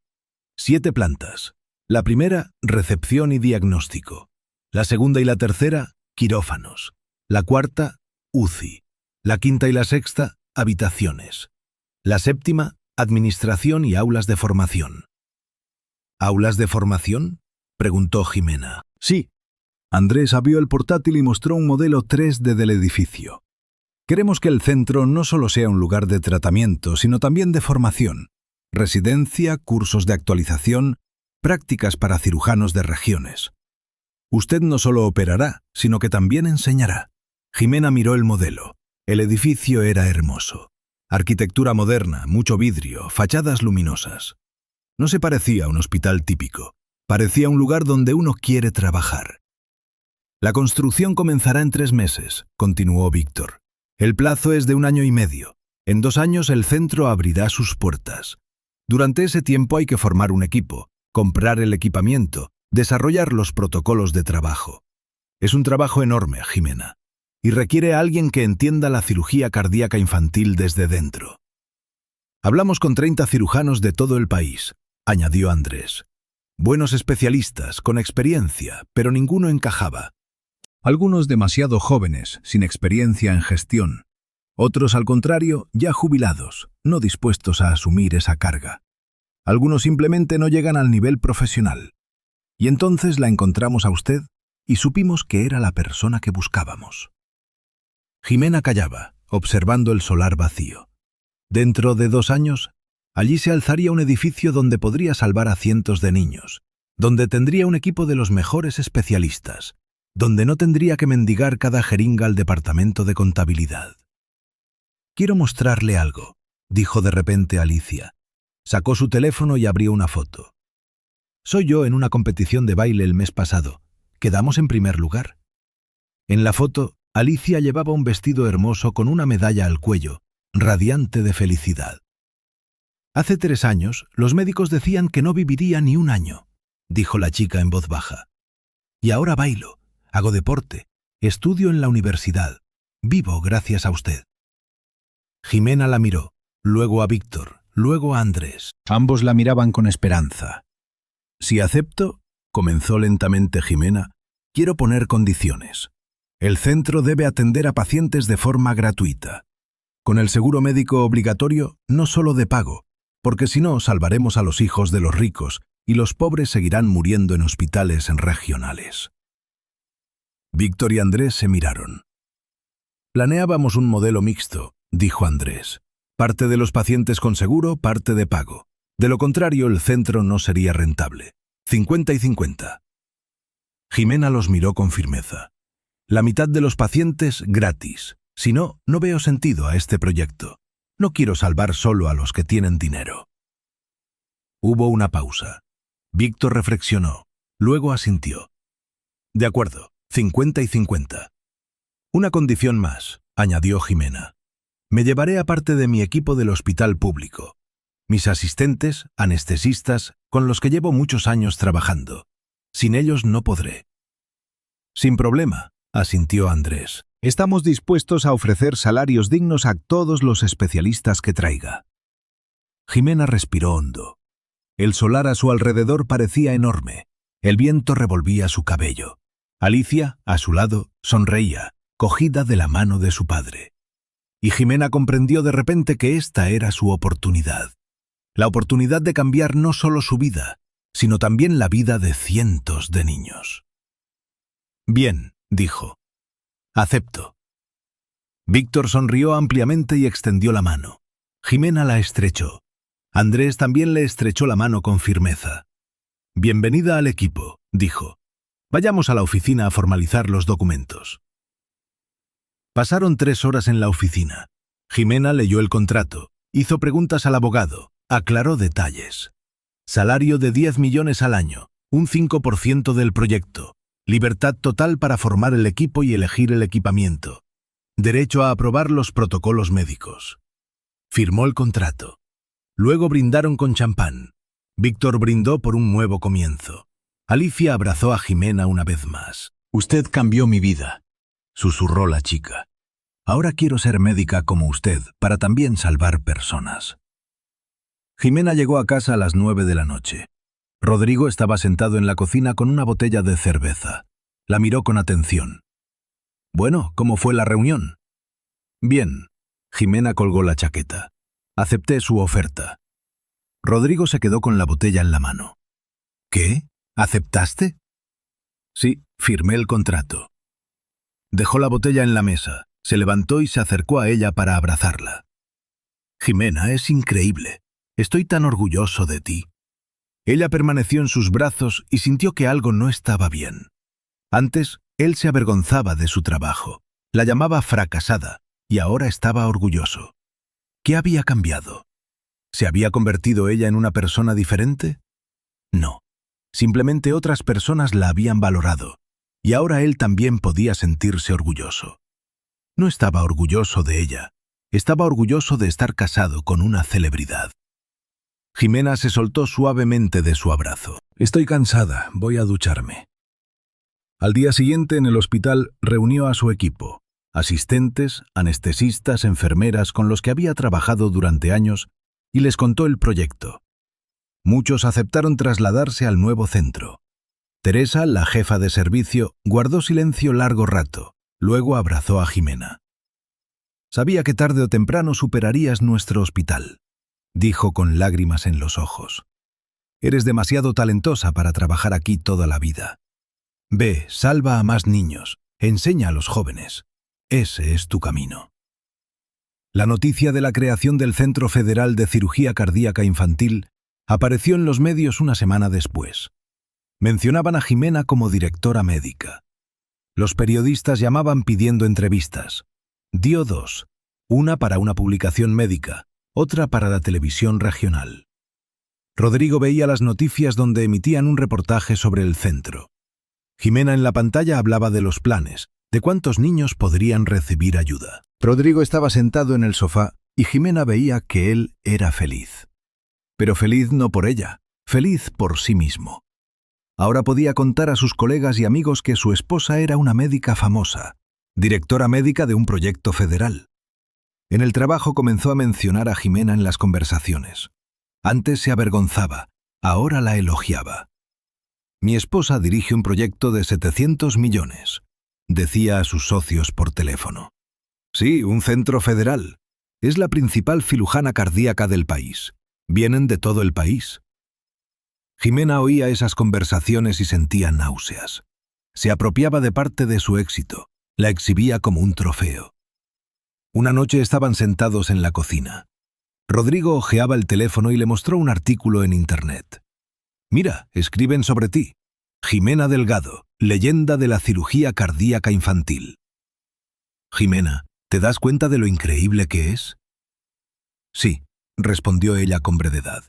7 plantas. La primera, recepción y diagnóstico. La segunda y la tercera, quirófanos. La cuarta, UCI. La quinta y la sexta, habitaciones. La séptima, administración y aulas de formación. «¿Aulas de formación?», preguntó Jimena. «Sí». Andrés abrió el portátil y mostró un modelo 3D del edificio. «Queremos que el centro no solo sea un lugar de tratamiento, sino también de formación. Residencia, cursos de actualización, prácticas para cirujanos de regiones. Usted no solo operará, sino que también enseñará». Jimena miró el modelo. El edificio era hermoso. Arquitectura moderna, mucho vidrio, fachadas luminosas. No se parecía a un hospital típico. Parecía un lugar donde uno quiere trabajar. «La construcción comenzará en 3 meses», continuó Víctor. «El plazo es de 1 año y medio. En 2 años el centro abrirá sus puertas. Durante ese tiempo hay que formar un equipo, comprar el equipamiento, desarrollar los protocolos de trabajo. Es un trabajo enorme, Jimena, y requiere a alguien que entienda la cirugía cardíaca infantil desde dentro. Hablamos con 30 cirujanos de todo el país», añadió Andrés. «Buenos especialistas, con experiencia, pero ninguno encajaba. Algunos demasiado jóvenes, sin experiencia en gestión. Otros, al contrario, ya jubilados, no dispuestos a asumir esa carga. Algunos simplemente no llegan al nivel profesional. Y entonces la encontramos a usted y supimos que era la persona que buscábamos». Jimena callaba, observando el solar vacío. Dentro de 2 años, allí se alzaría un edificio donde podría salvar a cientos de niños, donde tendría un equipo de los mejores especialistas, donde no tendría que mendigar cada jeringa al departamento de contabilidad. «Quiero mostrarle algo», dijo de repente Alicia. Sacó su teléfono y abrió una foto. «Soy yo en una competición de baile el mes pasado. Quedamos en primer lugar». En la foto, Alicia llevaba un vestido hermoso con una medalla al cuello, radiante de felicidad. «Hace 3 años, los médicos decían que no viviría ni un año», dijo la chica en voz baja. «Y ahora bailo, hago deporte, estudio en la universidad. Vivo gracias a usted». Jimena la miró, luego a Víctor, luego a Andrés. Ambos la miraban con esperanza. «Si acepto», comenzó lentamente Jimena, «quiero poner condiciones. El centro debe atender a pacientes de forma gratuita. Con el seguro médico obligatorio, no solo de pago, porque si no salvaremos a los hijos de los ricos y los pobres seguirán muriendo en hospitales regionales». Víctor y Andrés se miraron. «Planeábamos un modelo mixto», dijo Andrés. «Parte de los pacientes con seguro, parte de pago. De lo contrario, el centro no sería rentable. 50 y 50. Jimena los miró con firmeza. «La mitad de los pacientes gratis. Si no, no veo sentido a este proyecto. No quiero salvar solo a los que tienen dinero». Hubo una pausa. Víctor reflexionó, luego asintió. «De acuerdo, 50 y 50. Una condición más», añadió Jimena. «Me llevaré a parte de mi equipo del hospital público. Mis asistentes, anestesistas, con los que llevo muchos años trabajando. Sin ellos no podré». «Sin problema», asintió Andrés. «Estamos dispuestos a ofrecer salarios dignos a todos los especialistas que traiga». Jimena respiró hondo. El solar a su alrededor parecía enorme. El viento revolvía su cabello. Alicia, a su lado, sonreía, cogida de la mano de su padre. Y Jimena comprendió de repente que esta era su oportunidad. La oportunidad de cambiar no solo su vida, sino también la vida de cientos de niños. «Bien», dijo. «Acepto». Víctor sonrió ampliamente y extendió la mano. Jimena la estrechó. Andrés también le estrechó la mano con firmeza. «Bienvenida al equipo», dijo. «Vayamos a la oficina a formalizar los documentos». Pasaron 3 horas en la oficina. Jimena leyó el contrato, hizo preguntas al abogado, aclaró detalles. Salario de 10 millones al año, un 5% del proyecto, libertad total para formar el equipo y elegir el equipamiento, derecho a aprobar los protocolos médicos. Firmó el contrato. Luego brindaron con champán. Víctor brindó por un nuevo comienzo. Alicia abrazó a Jimena una vez más. «Usted cambió mi vida», susurró la chica. «Ahora quiero ser médica como usted, para también salvar personas». Jimena llegó a casa a las 9 de la noche. Rodrigo estaba sentado en la cocina con una botella de cerveza. La miró con atención. «Bueno, ¿cómo fue la reunión?» «Bien». Jimena colgó la chaqueta. «Acepté su oferta». Rodrigo se quedó con la botella en la mano. «¿Qué? ¿Aceptaste?» «Sí, firmé el contrato». Dejó la botella en la mesa, se levantó y se acercó a ella para abrazarla. «Jimena, es increíble. Estoy tan orgulloso de ti». Ella permaneció en sus brazos y sintió que algo no estaba bien. Antes, él se avergonzaba de su trabajo, la llamaba fracasada, y ahora estaba orgulloso. ¿Qué había cambiado? ¿Se había convertido ella en una persona diferente? No. Simplemente otras personas la habían valorado, y ahora él también podía sentirse orgulloso. No estaba orgulloso de ella, estaba orgulloso de estar casado con una celebridad. Jimena se soltó suavemente de su abrazo. «Estoy cansada, voy a ducharme». Al día siguiente en el hospital reunió a su equipo, asistentes, anestesistas, enfermeras con los que había trabajado durante años, y les contó el proyecto. Muchos aceptaron trasladarse al nuevo centro. Teresa, la jefa de servicio, guardó silencio largo rato, luego abrazó a Jimena. «Sabía que tarde o temprano superarías nuestro hospital», dijo con lágrimas en los ojos. «Eres demasiado talentosa para trabajar aquí toda la vida. Ve, salva a más niños, enseña a los jóvenes. Ese es tu camino». La noticia de la creación del Centro Federal de Cirugía Cardíaca Infantil apareció en los medios una semana después. Mencionaban a Jimena como directora médica. Los periodistas llamaban pidiendo entrevistas. Dio 2, una para una publicación médica, otra para la televisión regional. Rodrigo veía las noticias donde emitían un reportaje sobre el centro. Jimena en la pantalla hablaba de los planes, de cuántos niños podrían recibir ayuda. Rodrigo estaba sentado en el sofá y Jimena veía que él era feliz. Pero feliz no por ella, feliz por sí mismo. Ahora podía contar a sus colegas y amigos que su esposa era una médica famosa, directora médica de un proyecto federal. En el trabajo comenzó a mencionar a Jimena en las conversaciones. Antes se avergonzaba, ahora la elogiaba. «Mi esposa dirige un proyecto de 700 millones», decía a sus socios por teléfono. «Sí, un centro federal. Es la principal cirujana cardíaca del país. Vienen de todo el país». Jimena oía esas conversaciones y sentía náuseas. Se apropiaba de parte de su éxito, la exhibía como un trofeo. Una noche estaban sentados en la cocina. Rodrigo hojeaba el teléfono y le mostró un artículo en Internet. «Mira, escriben sobre ti. Jimena Delgado, leyenda de la cirugía cardíaca infantil». «Jimena, ¿te das cuenta de lo increíble que es?». «Sí», respondió ella con brevedad.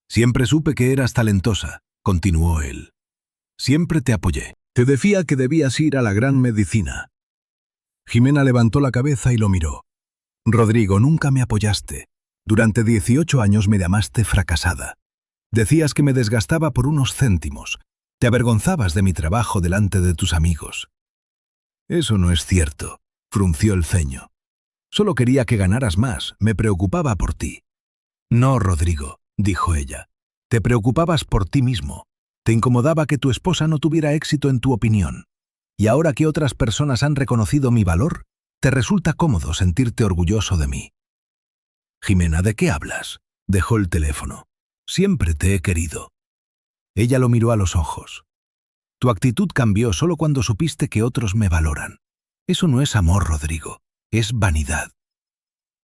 «Siempre supe que eras talentosa», continuó él. «Siempre te apoyé. Te decía que debías ir a la gran medicina». Jimena levantó la cabeza y lo miró. «Rodrigo, nunca me apoyaste. Durante 18 años me llamaste fracasada. Decías que me desgastaba por unos céntimos. Te avergonzabas de mi trabajo delante de tus amigos». «Eso no es cierto», frunció el ceño. «Solo quería que ganaras más, me preocupaba por ti». «No, Rodrigo», dijo ella. «Te preocupabas por ti mismo. Te incomodaba que tu esposa no tuviera éxito en tu opinión. Y ahora que otras personas han reconocido mi valor, te resulta cómodo sentirte orgulloso de mí». «Jimena, ¿de qué hablas?», dejó el teléfono. «Siempre te he querido». Ella lo miró a los ojos. «Tu actitud cambió solo cuando supiste que otros me valoran. Eso no es amor, Rodrigo, es vanidad».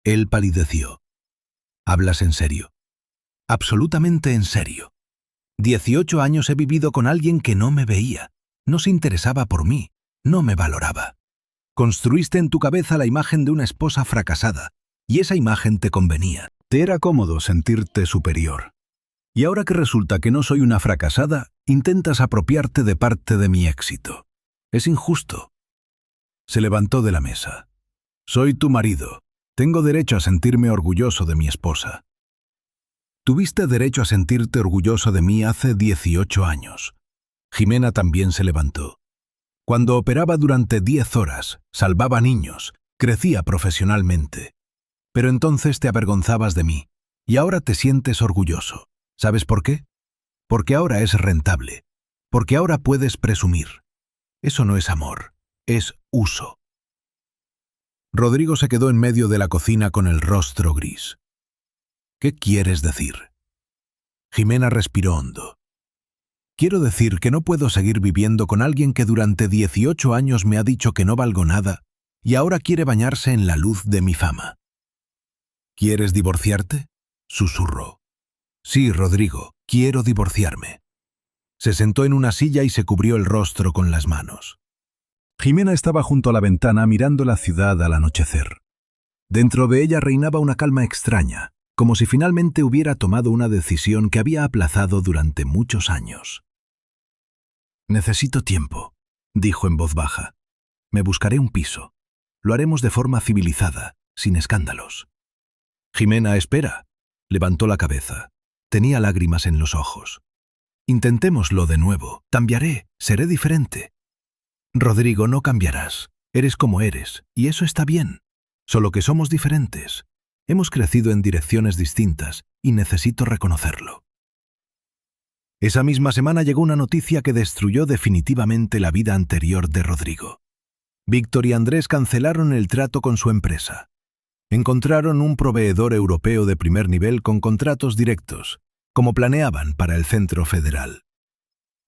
Él palideció. «¿Hablas en serio?». «Absolutamente en serio. 18 años he vivido con alguien que no me veía, no se interesaba por mí, no me valoraba. Construiste en tu cabeza la imagen de una esposa fracasada, y esa imagen te convenía. Te era cómodo sentirte superior. Y ahora que resulta que no soy una fracasada, intentas apropiarte de parte de mi éxito. Es injusto». Se levantó de la mesa. «Soy tu marido. Tengo derecho a sentirme orgulloso de mi esposa». «Tuviste derecho a sentirte orgulloso de mí hace 18 años». Jimena también se levantó. «Cuando operaba durante 10 horas, salvaba niños, crecía profesionalmente. Pero entonces te avergonzabas de mí, y ahora te sientes orgulloso. ¿Sabes por qué? Porque ahora es rentable, porque ahora puedes presumir. Eso no es amor, es uso». Rodrigo se quedó en medio de la cocina con el rostro gris. «¿Qué quieres decir?». Jimena respiró hondo. «Quiero decir que no puedo seguir viviendo con alguien que durante 18 años me ha dicho que no valgo nada y ahora quiere bañarse en la luz de mi fama». «¿Quieres divorciarte?», susurró. «Sí, Rodrigo, quiero divorciarme». Se sentó en una silla y se cubrió el rostro con las manos. Jimena estaba junto a la ventana mirando la ciudad al anochecer. Dentro de ella reinaba una calma extraña, como si finalmente hubiera tomado una decisión que había aplazado durante muchos años. «Necesito tiempo», dijo en voz baja. «Me buscaré un piso. Lo haremos de forma civilizada, sin escándalos». «Jimena, espera», levantó la cabeza. Tenía lágrimas en los ojos. «Intentémoslo de nuevo. Cambiaré, seré diferente». «Rodrigo, no cambiarás. Eres como eres, y eso está bien. Solo que somos diferentes. Hemos crecido en direcciones distintas y necesito reconocerlo». Esa misma semana llegó una noticia que destruyó definitivamente la vida anterior de Rodrigo. Víctor y Andrés cancelaron el trato con su empresa. Encontraron un proveedor europeo de primer nivel con contratos directos, como planeaban para el Centro Federal.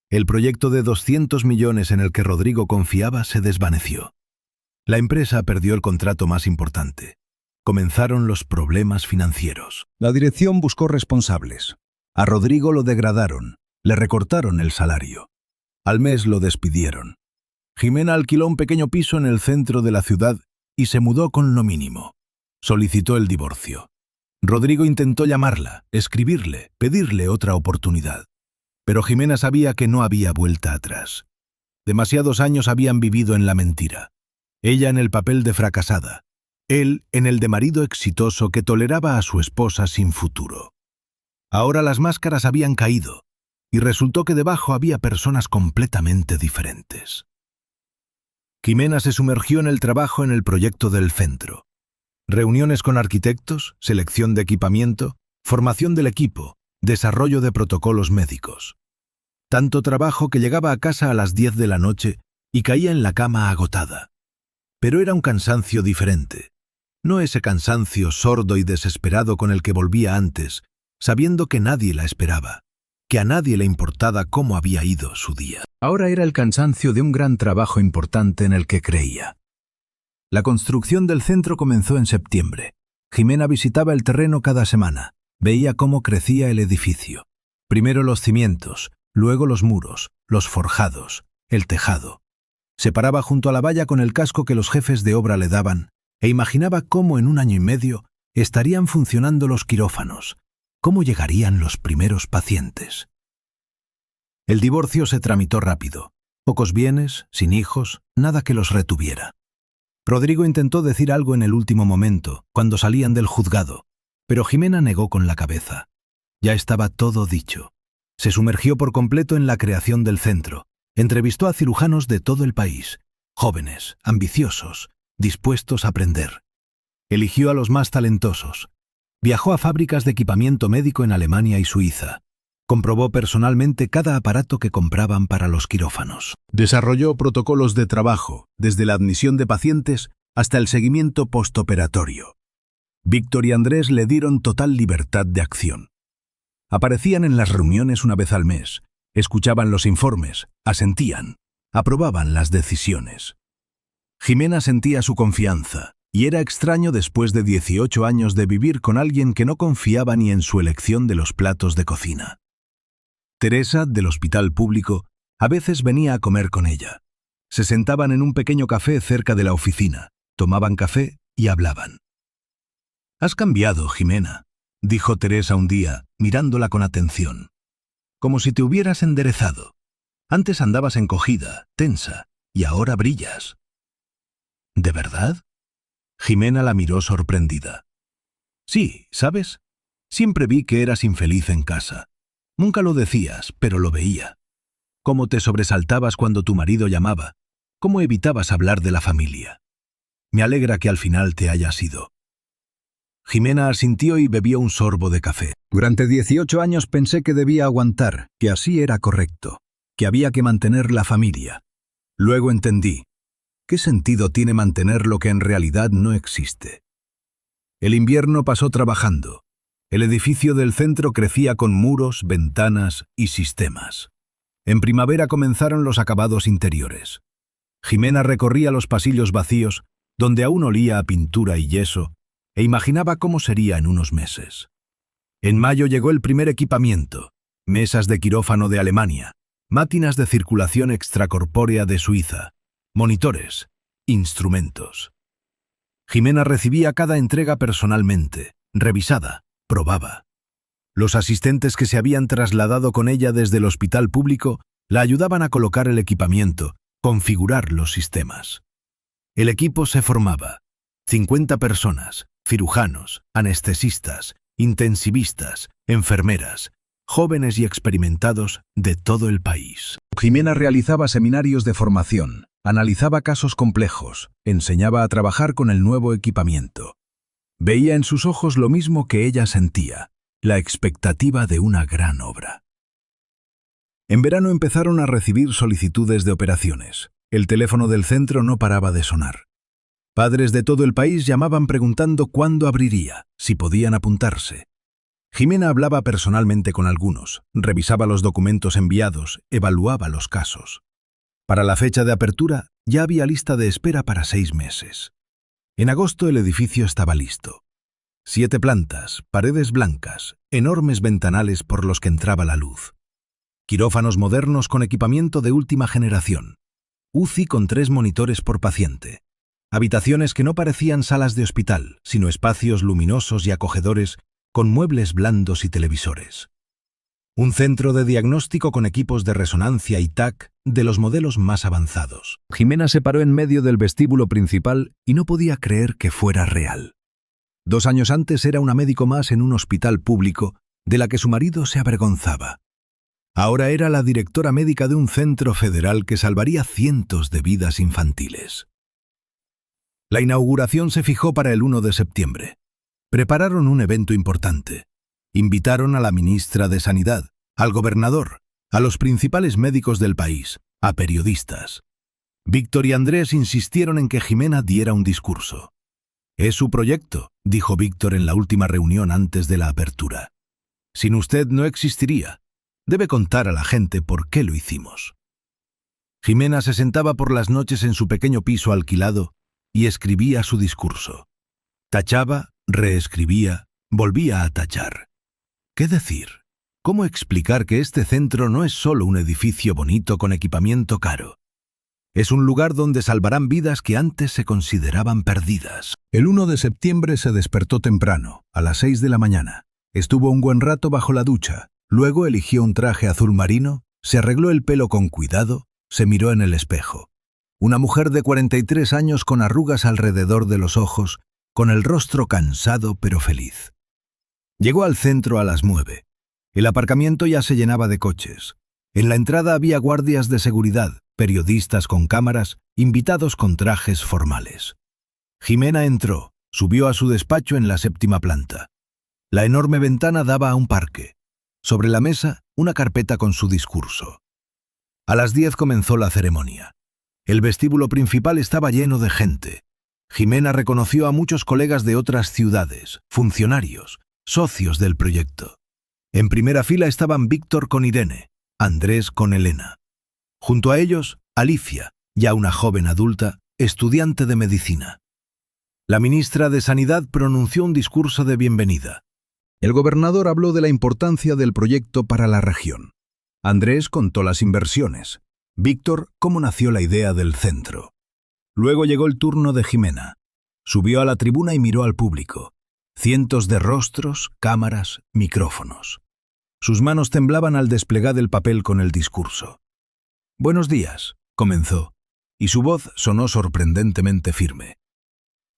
El proyecto de 200 millones en el que Rodrigo confiaba se desvaneció. La empresa perdió el contrato más importante. Comenzaron los problemas financieros. La dirección buscó responsables. A Rodrigo lo degradaron, Le recortaron el salario. Al mes lo despidieron. Jimena alquiló un pequeño piso en el centro de la ciudad y se mudó con lo mínimo. Solicitó el divorcio. Rodrigo intentó llamarla, escribirle, pedirle otra oportunidad. Pero Jimena sabía que no había vuelta atrás. Demasiados años habían vivido en la mentira. Ella en el papel de fracasada. Él en el de marido exitoso que toleraba a su esposa sin futuro. Ahora las máscaras habían caído, y resultó que debajo había personas completamente diferentes. Jimena se sumergió en el trabajo en el proyecto del centro. Reuniones con arquitectos, selección de equipamiento, formación del equipo, desarrollo de protocolos médicos. Tanto trabajo que llegaba a casa a las 10 de la noche y caía en la cama agotada. Pero era un cansancio diferente. No ese cansancio sordo y desesperado con el que volvía antes, sabiendo que nadie la esperaba, que a nadie le importaba cómo había ido su día. Ahora era el cansancio de un gran trabajo importante en el que creía. La construcción del centro comenzó en septiembre. Jimena visitaba el terreno cada semana. Veía cómo crecía el edificio. Primero los cimientos, luego los muros, los forjados, el tejado. Se paraba junto a la valla con el casco que los jefes de obra le daban e imaginaba cómo en 1 año y medio estarían funcionando los quirófanos, cómo llegarían los primeros pacientes. El divorcio se tramitó rápido. Pocos bienes, sin hijos, nada que los retuviera. Rodrigo intentó decir algo en el último momento, cuando salían del juzgado, pero Jimena negó con la cabeza. Ya estaba todo dicho. Se sumergió por completo en la creación del centro. Entrevistó a cirujanos de todo el país, jóvenes, ambiciosos, dispuestos a aprender. Eligió a los más talentosos. Viajó a fábricas de equipamiento médico en Alemania y Suiza. Comprobó personalmente cada aparato que compraban para los quirófanos. Desarrolló protocolos de trabajo, desde la admisión de pacientes hasta el seguimiento postoperatorio. Víctor y Andrés le dieron total libertad de acción. Aparecían en las reuniones una vez al mes, escuchaban los informes, asentían, aprobaban las decisiones. Jimena sentía su confianza, y era extraño después de 18 años de vivir con alguien que no confiaba ni en su elección de los platos de cocina. Teresa, del hospital público, a veces venía a comer con ella. Se sentaban en un pequeño café cerca de la oficina, tomaban café y hablaban. «Has cambiado, Jimena», dijo Teresa un día, mirándola con atención. «Como si te hubieras enderezado. Antes andabas encogida, tensa, y ahora brillas». «¿De verdad?» Jimena la miró sorprendida. «Sí, ¿sabes? Siempre vi que eras infeliz en casa. Nunca lo decías, pero lo veía. Cómo te sobresaltabas cuando tu marido llamaba, cómo evitabas hablar de la familia. Me alegra que al final te hayas ido». Jimena asintió y bebió un sorbo de café. «Durante 18 años pensé que debía aguantar, que así era correcto, que había que mantener la familia. Luego entendí. ¿Qué sentido tiene mantener lo que en realidad no existe? El invierno pasó trabajando. El edificio del centro crecía con muros, ventanas y sistemas. En primavera comenzaron los acabados interiores. Jimena recorría los pasillos vacíos, donde aún olía a pintura y yeso, e imaginaba cómo sería en unos meses. En mayo llegó el primer equipamiento, mesas de quirófano de Alemania, máquinas de circulación extracorpórea de Suiza, monitores, instrumentos. Jimena recibía cada entrega personalmente, revisada, probaba. Los asistentes que se habían trasladado con ella desde el hospital público la ayudaban a colocar el equipamiento, configurar los sistemas. El equipo se formaba. 50 personas, cirujanos, anestesistas, intensivistas, enfermeras, jóvenes y experimentados de todo el país. Jimena realizaba seminarios de formación, analizaba casos complejos, enseñaba a trabajar con el nuevo equipamiento. Veía en sus ojos lo mismo que ella sentía, la expectativa de una gran obra. En verano empezaron a recibir solicitudes de operaciones. El teléfono del centro no paraba de sonar. Padres de todo el país llamaban preguntando cuándo abriría, si podían apuntarse. Jimena hablaba personalmente con algunos, revisaba los documentos enviados, evaluaba los casos. Para la fecha de apertura ya había lista de espera para 6 meses. En agosto el edificio estaba listo. 7 plantas, paredes blancas, enormes ventanales por los que entraba la luz. quirófanos modernos con equipamiento de última generación, UCI con 3 monitores por paciente, habitaciones que no parecían salas de hospital, sino espacios luminosos y acogedores con muebles blandos y televisores. Un centro de diagnóstico con equipos de resonancia y TAC de los modelos más avanzados. Jimena se paró en medio del vestíbulo principal y no podía creer que fuera real. 2 años antes era una médico más en un hospital público de la que su marido se avergonzaba. Ahora era la directora médica de un centro federal que salvaría cientos de vidas infantiles. La inauguración se fijó para el 1 de septiembre. Prepararon un evento importante. Invitaron a la ministra de Sanidad, al gobernador, a los principales médicos del país, a periodistas. Víctor y Andrés insistieron en que Jimena diera un discurso. «Es su proyecto», dijo Víctor en la última reunión antes de la apertura. «Sin usted no existiría. Debe contar a la gente por qué lo hicimos». Jimena se sentaba por las noches en su pequeño piso alquilado y escribía su discurso. Tachaba, reescribía, volvía a tachar. ¿Qué decir? ¿Cómo explicar que este centro no es solo un edificio bonito con equipamiento caro? Es un lugar donde salvarán vidas que antes se consideraban perdidas. El 1 de septiembre se despertó temprano, a las 6 de la mañana. Estuvo un buen rato bajo la ducha. Luego eligió un traje azul marino, se arregló el pelo con cuidado, se miró en el espejo. Una mujer de 43 años con arrugas alrededor de los ojos, con el rostro cansado pero feliz. Llegó al centro a las 9. El aparcamiento ya se llenaba de coches. En la entrada había guardias de seguridad, periodistas con cámaras, invitados con trajes formales. Jimena entró, subió a su despacho en la 7ª planta. La enorme ventana daba a un parque. Sobre la mesa, una carpeta con su discurso. A las 10 comenzó la ceremonia. El vestíbulo principal estaba lleno de gente. Jimena reconoció a muchos colegas de otras ciudades, funcionarios, socios del proyecto. En primera fila estaban Víctor con Irene, Andrés con Elena. Junto a ellos, Alicia, ya una joven adulta, estudiante de medicina. La ministra de Sanidad pronunció un discurso de bienvenida. El gobernador habló de la importancia del proyecto para la región. Andrés contó las inversiones. Víctor, cómo nació la idea del centro. Luego llegó el turno de Jimena. Subió a la tribuna y miró al público. Cientos de rostros, cámaras, micrófonos. Sus manos temblaban al desplegar el papel con el discurso. «Buenos días», comenzó, y su voz sonó sorprendentemente firme.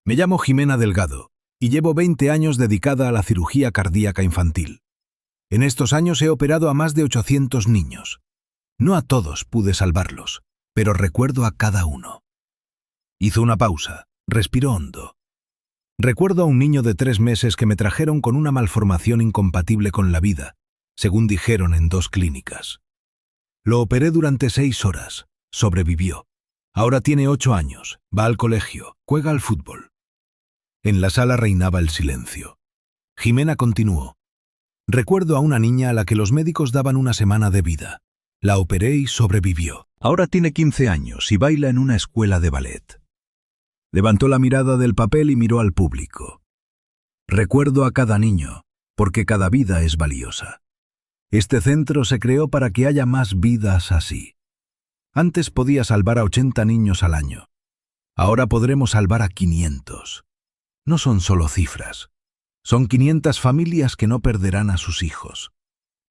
«Me llamo Jimena Delgado y llevo 20 años dedicada a la cirugía cardíaca infantil. En estos años he operado a más de 800 niños. No a todos pude salvarlos, pero recuerdo a cada uno». Hizo una pausa, respiró hondo. «Recuerdo a un niño de 3 meses que me trajeron con una malformación incompatible con la vida, según dijeron en 2 clínicas. Lo operé durante 6 horas, sobrevivió. Ahora tiene 8 años, va al colegio, juega al fútbol». En la sala reinaba el silencio. Jimena continuó. «Recuerdo a una niña a la que los médicos daban una semana de vida. La operé y sobrevivió. Ahora tiene 15 años y baila en una escuela de ballet». Levantó la mirada del papel y miró al público. «Recuerdo a cada niño, porque cada vida es valiosa. Este centro se creó para que haya más vidas así. Antes podía salvar a 80 niños al año. Ahora podremos salvar a 500. No son solo cifras. Son 500 familias que no perderán a sus hijos.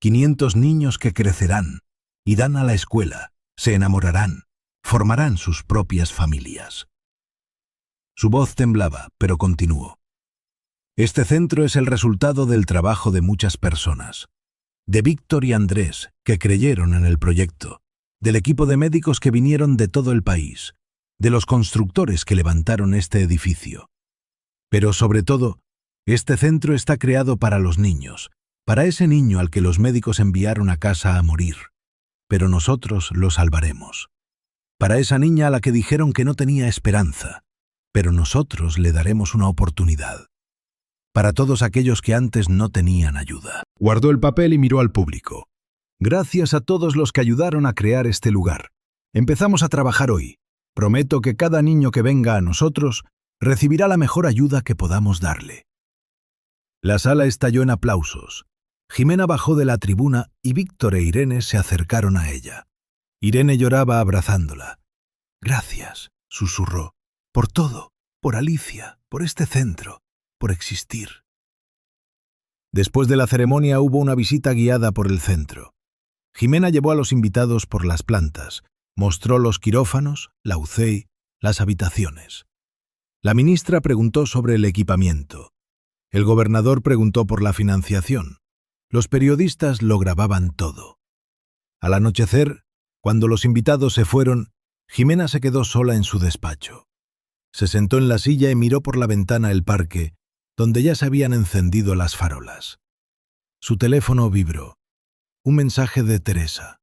500 niños que crecerán, irán a la escuela, se enamorarán, formarán sus propias familias». Su voz temblaba, pero continuó. «Este centro es el resultado del trabajo de muchas personas. De Víctor y Andrés, que creyeron en el proyecto, del equipo de médicos que vinieron de todo el país, de los constructores que levantaron este edificio. Pero sobre todo, este centro está creado para los niños, para ese niño al que los médicos enviaron a casa a morir. Pero nosotros lo salvaremos. Para esa niña a la que dijeron que no tenía esperanza, pero nosotros le daremos una oportunidad. Para todos aquellos que antes no tenían ayuda». Guardó el papel y miró al público. «Gracias a todos los que ayudaron a crear este lugar. Empezamos a trabajar hoy. Prometo que cada niño que venga a nosotros recibirá la mejor ayuda que podamos darle». La sala estalló en aplausos. Jimena bajó de la tribuna y Víctor e Irene se acercaron a ella. Irene lloraba abrazándola. «Gracias», susurró, «por todo, por Alicia, por este centro, por existir». Después de la ceremonia hubo una visita guiada por el centro. Jimena llevó a los invitados por las plantas, mostró los quirófanos, la UCI, las habitaciones. La ministra preguntó sobre el equipamiento. El gobernador preguntó por la financiación. Los periodistas lo grababan todo. Al anochecer, cuando los invitados se fueron, Jimena se quedó sola en su despacho. Se sentó en la silla y miró por la ventana el parque, donde ya se habían encendido las farolas. Su teléfono vibró. Un mensaje de Teresa.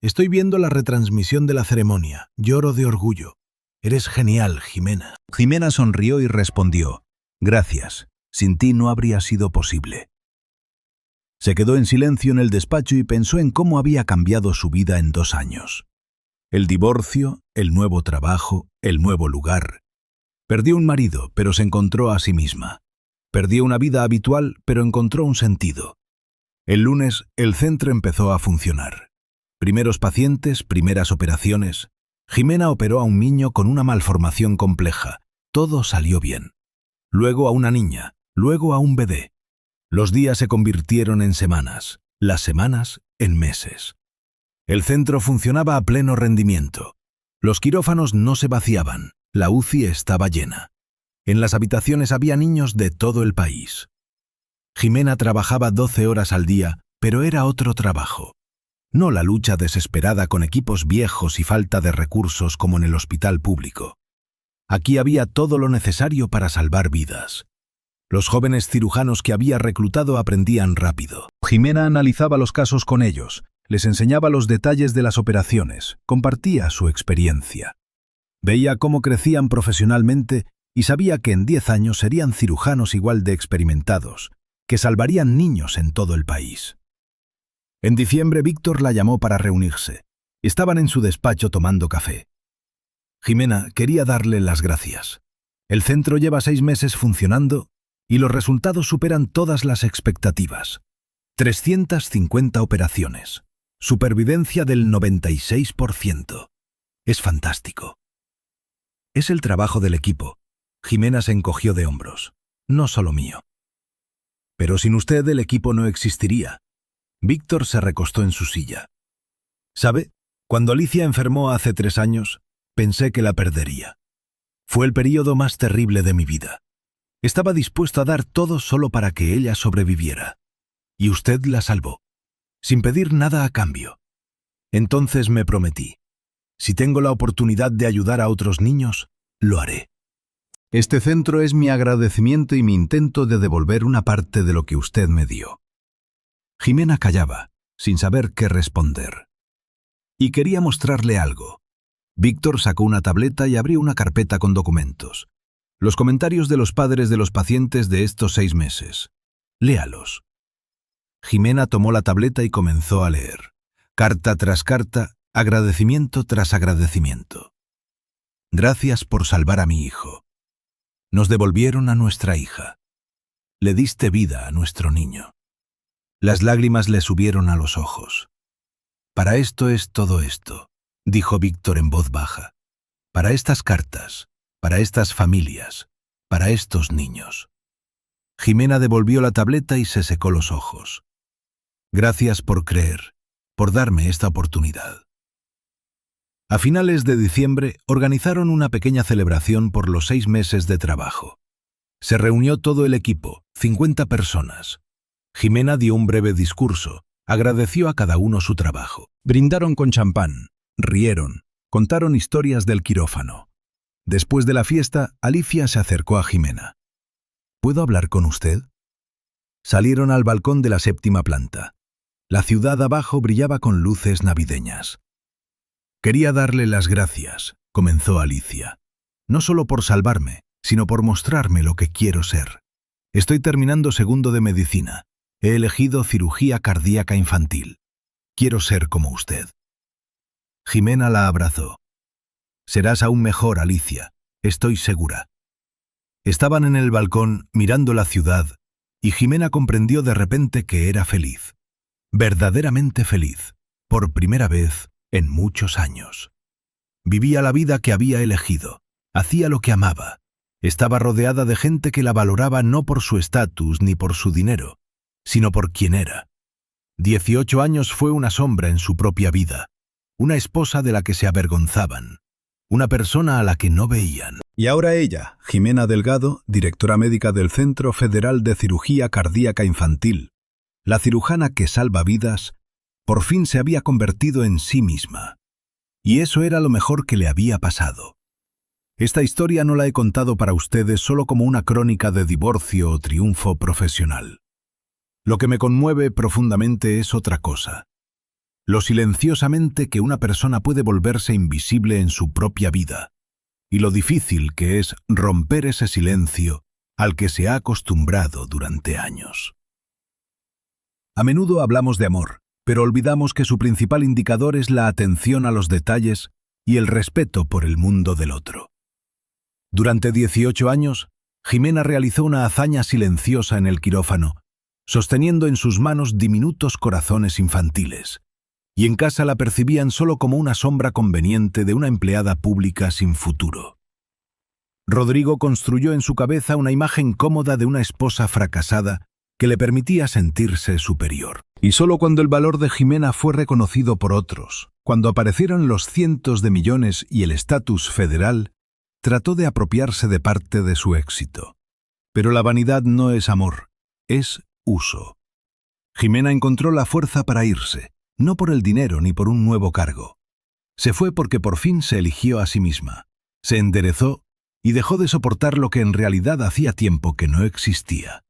«Estoy viendo la retransmisión de la ceremonia. Lloro de orgullo. Eres genial, Jimena». Jimena sonrió y respondió: «Gracias. Sin ti no habría sido posible». Se quedó en silencio en el despacho y pensó en cómo había cambiado su vida en 2 años. El divorcio, el nuevo trabajo, el nuevo lugar. Perdió un marido, pero se encontró a sí misma. Perdió una vida habitual, pero encontró un sentido. El lunes, el centro empezó a funcionar. Primeros pacientes, primeras operaciones. Jimena operó a un niño con una malformación compleja. Todo salió bien. Luego a una niña, luego a un bebé. Los días se convirtieron en semanas, las semanas en meses. El centro funcionaba a pleno rendimiento. Los quirófanos no se vaciaban, la UCI estaba llena. En las habitaciones había niños de todo el país. Jimena trabajaba 12 horas al día, pero era otro trabajo. No la lucha desesperada con equipos viejos y falta de recursos como en el hospital público. Aquí había todo lo necesario para salvar vidas. Los jóvenes cirujanos que había reclutado aprendían rápido. Jimena analizaba los casos con ellos, les enseñaba los detalles de las operaciones, compartía su experiencia. Veía cómo crecían profesionalmente y sabía que en 10 años serían cirujanos igual de experimentados, que salvarían niños en todo el país. En diciembre, Víctor la llamó para reunirse. Estaban en su despacho tomando café. Jimena quería darle las gracias. El centro lleva 6 meses funcionando y los resultados superan todas las expectativas. 350 operaciones. Supervivencia del 96%. Es fantástico. Es el trabajo del equipo. Jimena se encogió de hombros. No solo mío. Pero sin usted el equipo no existiría. Víctor se recostó en su silla. ¿Sabe? Cuando Alicia enfermó hace 3 años, pensé que la perdería. Fue el período más terrible de mi vida. Estaba dispuesto a dar todo solo para que ella sobreviviera. Y usted la salvó, sin pedir nada a cambio. Entonces me prometí: si tengo la oportunidad de ayudar a otros niños, lo haré. Este centro es mi agradecimiento y mi intento de devolver una parte de lo que usted me dio. Jimena callaba, sin saber qué responder. Y quería mostrarle algo. Víctor sacó una tableta y abrió una carpeta con documentos. Los comentarios de los padres de los pacientes de estos 6 meses. Léalos. Jimena tomó la tableta y comenzó a leer. Carta tras carta, agradecimiento tras agradecimiento. Gracias por salvar a mi hijo. Nos devolvieron a nuestra hija. Le diste vida a nuestro niño. Las lágrimas le subieron a los ojos. Para esto es todo esto, dijo Víctor en voz baja. Para estas cartas, para estas familias, para estos niños. Jimena devolvió la tableta y se secó los ojos. Gracias por creer, por darme esta oportunidad. A finales de diciembre organizaron una pequeña celebración por los 6 meses de trabajo. Se reunió todo el equipo, 50 personas. Jimena dio un breve discurso, agradeció a cada uno su trabajo. Brindaron con champán, rieron, contaron historias del quirófano. Después de la fiesta, Alicia se acercó a Jimena. ¿Puedo hablar con usted? Salieron al balcón de la 7ª planta. La ciudad abajo brillaba con luces navideñas. Quería darle las gracias, comenzó Alicia. No solo por salvarme, sino por mostrarme lo que quiero ser. Estoy terminando 2º de medicina. He elegido cirugía cardíaca infantil. Quiero ser como usted. Jimena la abrazó. Serás aún mejor, Alicia, estoy segura. Estaban en el balcón mirando la ciudad y Jimena comprendió de repente que era feliz, verdaderamente feliz, por primera vez en muchos años. Vivía la vida que había elegido, hacía lo que amaba, estaba rodeada de gente que la valoraba no por su estatus ni por su dinero, sino por quien era. 18 años fue una sombra en su propia vida, una esposa de la que se avergonzaban, una persona a la que no veían. Y ahora ella, Jimena Delgado, directora médica del Centro Federal de Cirugía Cardíaca Infantil, la cirujana que salva vidas, por fin se había convertido en sí misma. Y eso era lo mejor que le había pasado. Esta historia no la he contado para ustedes solo como una crónica de divorcio o triunfo profesional. Lo que me conmueve profundamente es otra cosa. Lo silenciosamente que una persona puede volverse invisible en su propia vida, y lo difícil que es romper ese silencio al que se ha acostumbrado durante años. A menudo hablamos de amor, pero olvidamos que su principal indicador es la atención a los detalles y el respeto por el mundo del otro. Durante 18 años, Jimena realizó una hazaña silenciosa en el quirófano, sosteniendo en sus manos diminutos corazones infantiles, y en casa la percibían solo como una sombra conveniente de una empleada pública sin futuro. Rodrigo construyó en su cabeza una imagen cómoda de una esposa fracasada que le permitía sentirse superior. Y solo cuando el valor de Jimena fue reconocido por otros, cuando aparecieron los cientos de millones y el estatus federal, trató de apropiarse de parte de su éxito. Pero la vanidad no es amor, es uso. Jimena encontró la fuerza para irse, no por el dinero ni por un nuevo cargo. Se fue porque por fin se eligió a sí misma, se enderezó y dejó de soportar lo que en realidad hacía tiempo que no existía.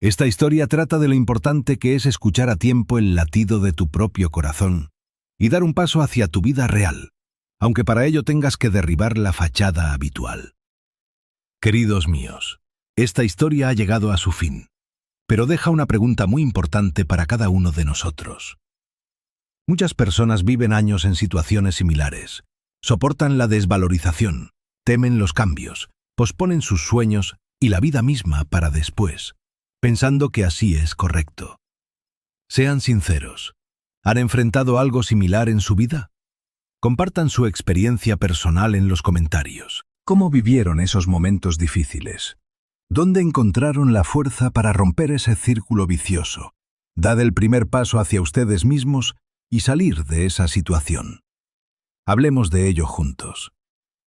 Esta historia trata de lo importante que es escuchar a tiempo el latido de tu propio corazón y dar un paso hacia tu vida real, aunque para ello tengas que derribar la fachada habitual. Queridos míos, esta historia ha llegado a su fin, pero deja una pregunta muy importante para cada uno de nosotros. Muchas personas viven años en situaciones similares, soportan la desvalorización, temen los cambios, posponen sus sueños y la vida misma para después, pensando que así es correcto. Sean sinceros, ¿han enfrentado algo similar en su vida? Compartan su experiencia personal en los comentarios. ¿Cómo vivieron esos momentos difíciles? ¿Dónde encontraron la fuerza para romper ese círculo vicioso? Dad el primer paso hacia ustedes mismos y salir de esa situación. Hablemos de ello juntos.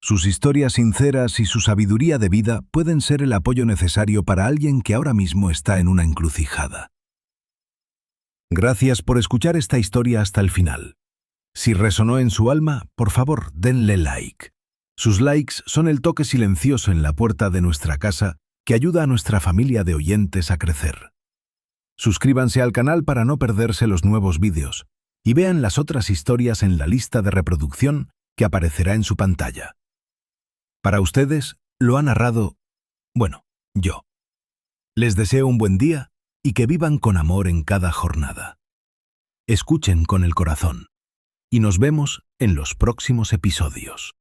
Sus historias sinceras y su sabiduría de vida pueden ser el apoyo necesario para alguien que ahora mismo está en una encrucijada. Gracias por escuchar esta historia hasta el final. Si resonó en su alma, por favor, denle like. Sus likes son el toque silencioso en la puerta de nuestra casa que ayuda a nuestra familia de oyentes a crecer. Suscríbanse al canal para no perderse los nuevos vídeos y vean las otras historias en la lista de reproducción que aparecerá en su pantalla. Para ustedes, lo ha narrado, yo. Les deseo un buen día y que vivan con amor en cada jornada. Escuchen con el corazón y nos vemos en los próximos episodios.